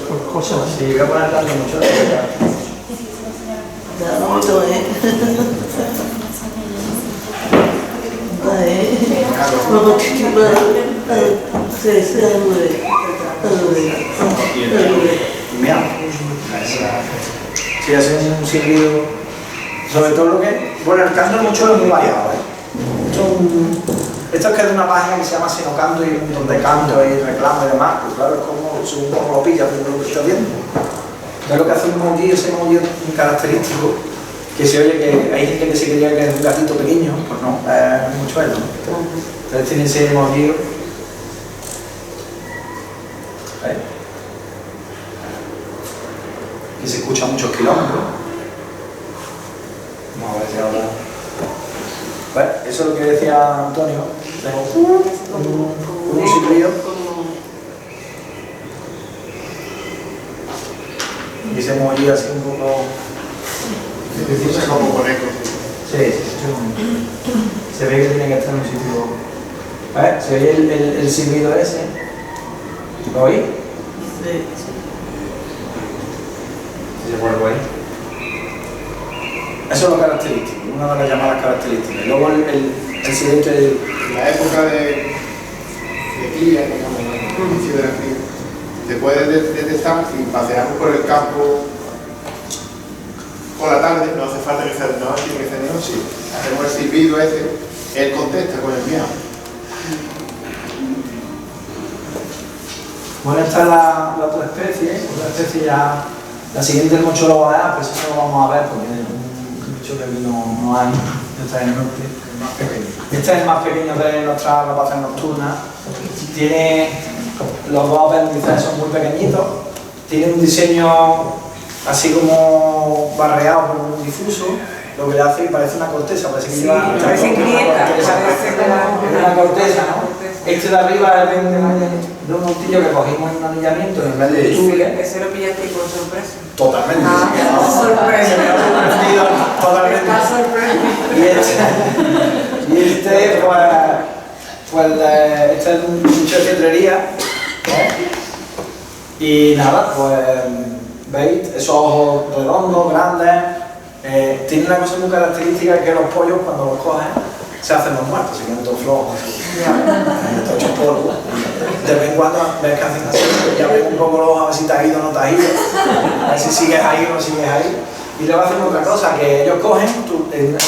Por cosas así.
Sí, voy a poner tanto mucho. Mira, si hace un silbido, sobre todo lo que, bueno, el canto mucho es muy variado, esto es que es de una página que se llama Sinocanto y un montón de cantos y reclamos y demás, pues claro, es como según cómo lo pillas, pero lo que estás viendo. Entonces lo que hace un maullido, ese maullido característico, que se oye que hay gente que se creía que es un gatito pequeño, pues no, es mucho él, ¿no? Entonces tiene ese maullido. Que se escucha a muchos kilómetros. Vamos a ver si ahora. ¿Ves? Eso es lo que decía Antonio. Tengo un silbido. Y se movía así un poco.
Es como con eco.
Sí. Se ve que tiene que estar en un sitio. ¿Ves? Se oye el silbido ese. ¿Lo oí?
Sí.
Se vuelve ahí. Eso es lo característico, una de las llamadas características. Luego el siguiente.
En la época de cría, digamos, el inicio de la cría, se puede detectar si paseamos por el campo por la tarde, no hace falta que sea de noche, que sea de noche, hacemos el silbido ese, él contesta con el miau.
Bueno, esta es la otra especie ya. La siguiente es mucho lobo de A, pero eso no lo vamos a ver porque es un bicho que aquí no hay. Esta es el norte. Este es el más pequeño de nuestras rapaces nocturnas. Tiene los dos apéndices, son muy pequeñitos. Tiene un diseño así como barreado, pero muy difuso. Lo que le hace parece una corteza, parece que lleva
parece inquieta,
una corteza, ¿no? Este de arriba es de un hortillo que cogimos en un anillamiento en vez de tuble.
Ese lo pillaste por sorpresa.
Totalmente.
Sorpresa.
Totalmente.
Está sorpresa.
Y este este es un bicho de cetrería. Y nada, pues veis, esos ojos redondos, grandes. Tiene una cosa muy característica que los pollos cuando los cogen se hacen los muertos, se quedan todos flojos, todos hechos polvo. De vez en cuando ves que hacen así, ya ven un poco los ojos a ver si te has ido o no te has ido, a ver si sigues ahí o no sigues ahí. Y luego hacen otra cosa, que ellos cogen, es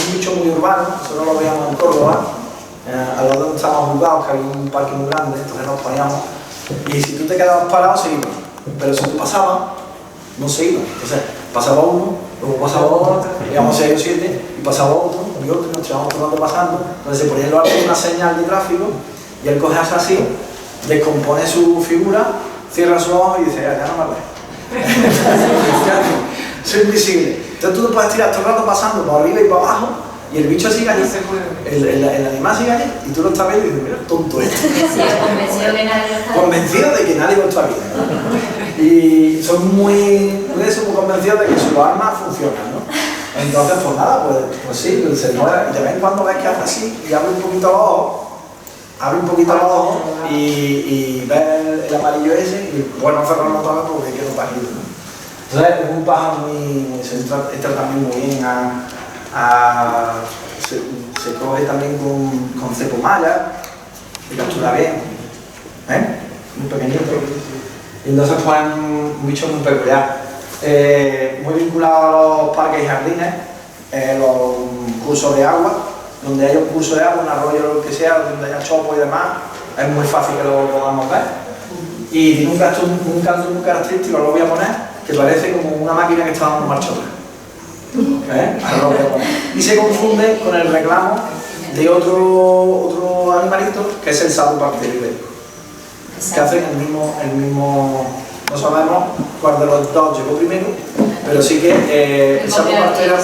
un bicho muy urbano, nosotros lo veíamos en Córdoba, a los donde estábamos jugados, que había un parque muy grande, entonces nos poníamos, y si tú te quedabas parado se iban, pero si tú pasabas, no se iban. Entonces pasaba uno, luego pasaba otro, íbamos 6 o 7, y pasaba otro, y otro, y nos llevábamos todo pasando. Entonces se ponía en lo alto una señal de tráfico, y él coge así, descompone su figura, cierra sus ojos y dice, ya no me ves. Soy invisible. Entonces tú te puedes tirar todo el rato pasando por arriba y por abajo, y el bicho sigue allí, el animal sigue allí, y tú lo estás viendo y dices, mira, tonto este.
Convencido que nadie lo está viendo.
Convencido de que nadie lo está viendo. Y son muy convencidos de que sus armas funcionan, ¿no? Entonces, pues nada, pues sí, se mueve. Y de vez en cuando ves que hace así y abre un poquito los ojos, y ves el amarillo ese, y bueno, cerrarlo otra vez porque quedó pálido, ¿no? Entonces, es un pájaro se entra también muy bien se coge también con cepo maya, se captura bien, muy pequeñito. Y entonces pues es un bicho muy peculiar, muy vinculado a los parques y jardines, los cursos de agua, donde hay un curso de agua, un arroyo o lo que sea, donde haya chopo y demás, es muy fácil que lo podamos ver. Y tiene un canto muy característico, lo voy a poner, que parece como una máquina que está dando marcha atrás. Ahora lo voy a poner. Y se confunde con el reclamo de otro animalito, que es el sapo parquero ibérico, que hacen el mismo, no sabemos cuál de los dos llegó primero, pero sí que el sapo parquero,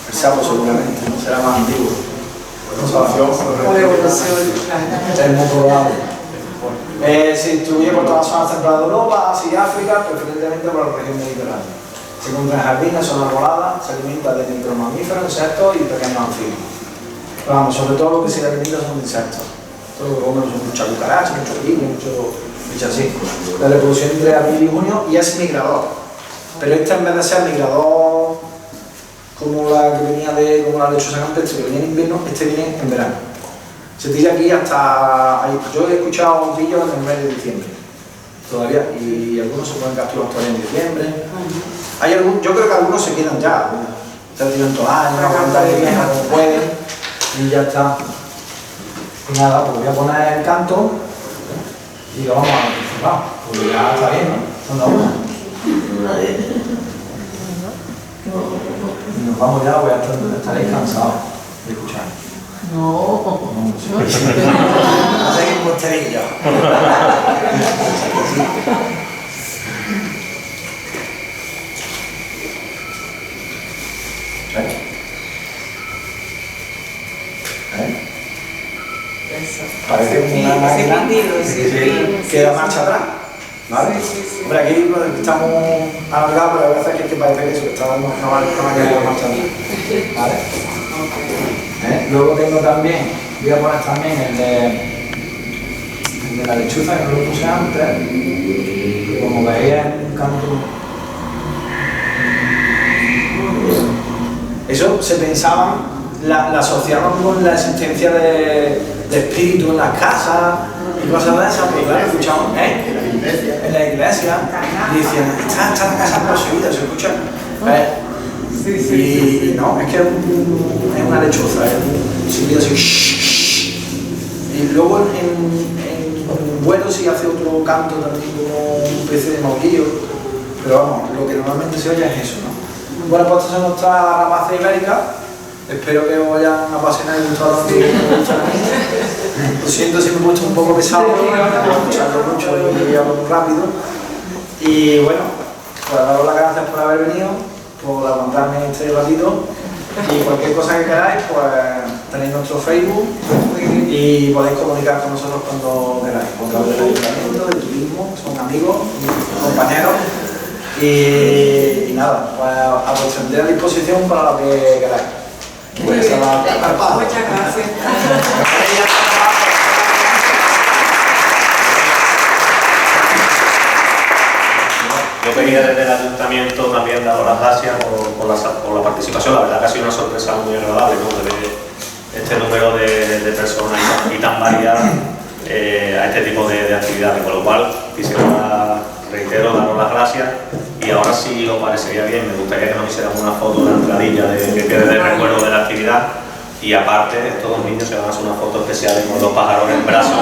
el sapo seguramente será más antiguo, no sabemos, es muy probable. Se distribuye por todas las zonas templadas de Europa, Asia y África, preferentemente por la región mediterránea. Se encuentra en jardines, zonas arboladas, se alimenta de micromamíferos, insectos y pequeños anfibios. Pero vamos, sobre todo lo que se alimenta son insectos. Todo lo que comen son muchas cucarachas, muchos pibes, muchos bichos así. La reproducción entre abril y junio y es migrador. Pero este en vez de ser migrador como la que venía como la lechuza campestre que venía en invierno, este viene en verano. Se tira aquí hasta... Yo he escuchado pillos en el mes de diciembre todavía, y algunos se pueden capturar todavía en diciembre. Yo creo que algunos se quedan ya, se tiran todos los años, aguantar de vieja como pueden, y ya está. Y nada, pues voy a poner el canto y lo vamos a cerrar, porque ya está bien, ¿no? Son las 1. Y nos vamos ya, estaréis cansados de escuchar.
No.
No sé qué posterillo. Parece una máquina que da marcha atrás, ¿vale? Hombre, aquí estamos alargados, pero a veces es que parece que eso, que está dando una máquina de marcha atrás, ¿vale? Luego tengo también, voy a poner también el de la lechuza, que no lo puse antes, que como veis es un canto. Eso se pensaba, la asociaban con la existencia de espíritus en las casas y cosas de esas, pero claro, escuchamos, en la iglesia, y decían, está la casa poseída, se escucha. Y no, es que es una lechuza, es un silbido así. Y luego en vuelo sí hace otro canto también como una especie de maullillo, pero vamos, lo que normalmente se oye es eso, ¿no? Bueno, pues esta es nuestra rapaza ibérica. Espero que os vayan apasionado y gustado los vídeos. Lo siento si me he puesto un poco pesado, escuchando mucho y hablo muy rápido. Y bueno, pues daros las gracias por haber venido, por aguantarme este ratito. Y cualquier cosa que queráis, pues tenéis nuestro Facebook y podéis comunicar con nosotros cuando queráis. Porque hablo del ayuntamiento, del turismo, son amigos, compañeros. Y nada, pues a vuestra entera disposición para lo que queráis.
Muchas gracias.
Yo quería desde el ayuntamiento también daros las gracias por la participación. La verdad que ha sido una sorpresa muy agradable, ¿no? De ver este número de personas y tan variadas a este tipo de actividades. Con lo cual quisiera, reitero, daros las gracias. Y ahora, si os parecería bien, me gustaría que nos hiciéramos una foto de la entradilla que quede de recuerdo de la actividad. Y aparte, estos dos niños se van a hacer una foto especial con los pájaros en brazos.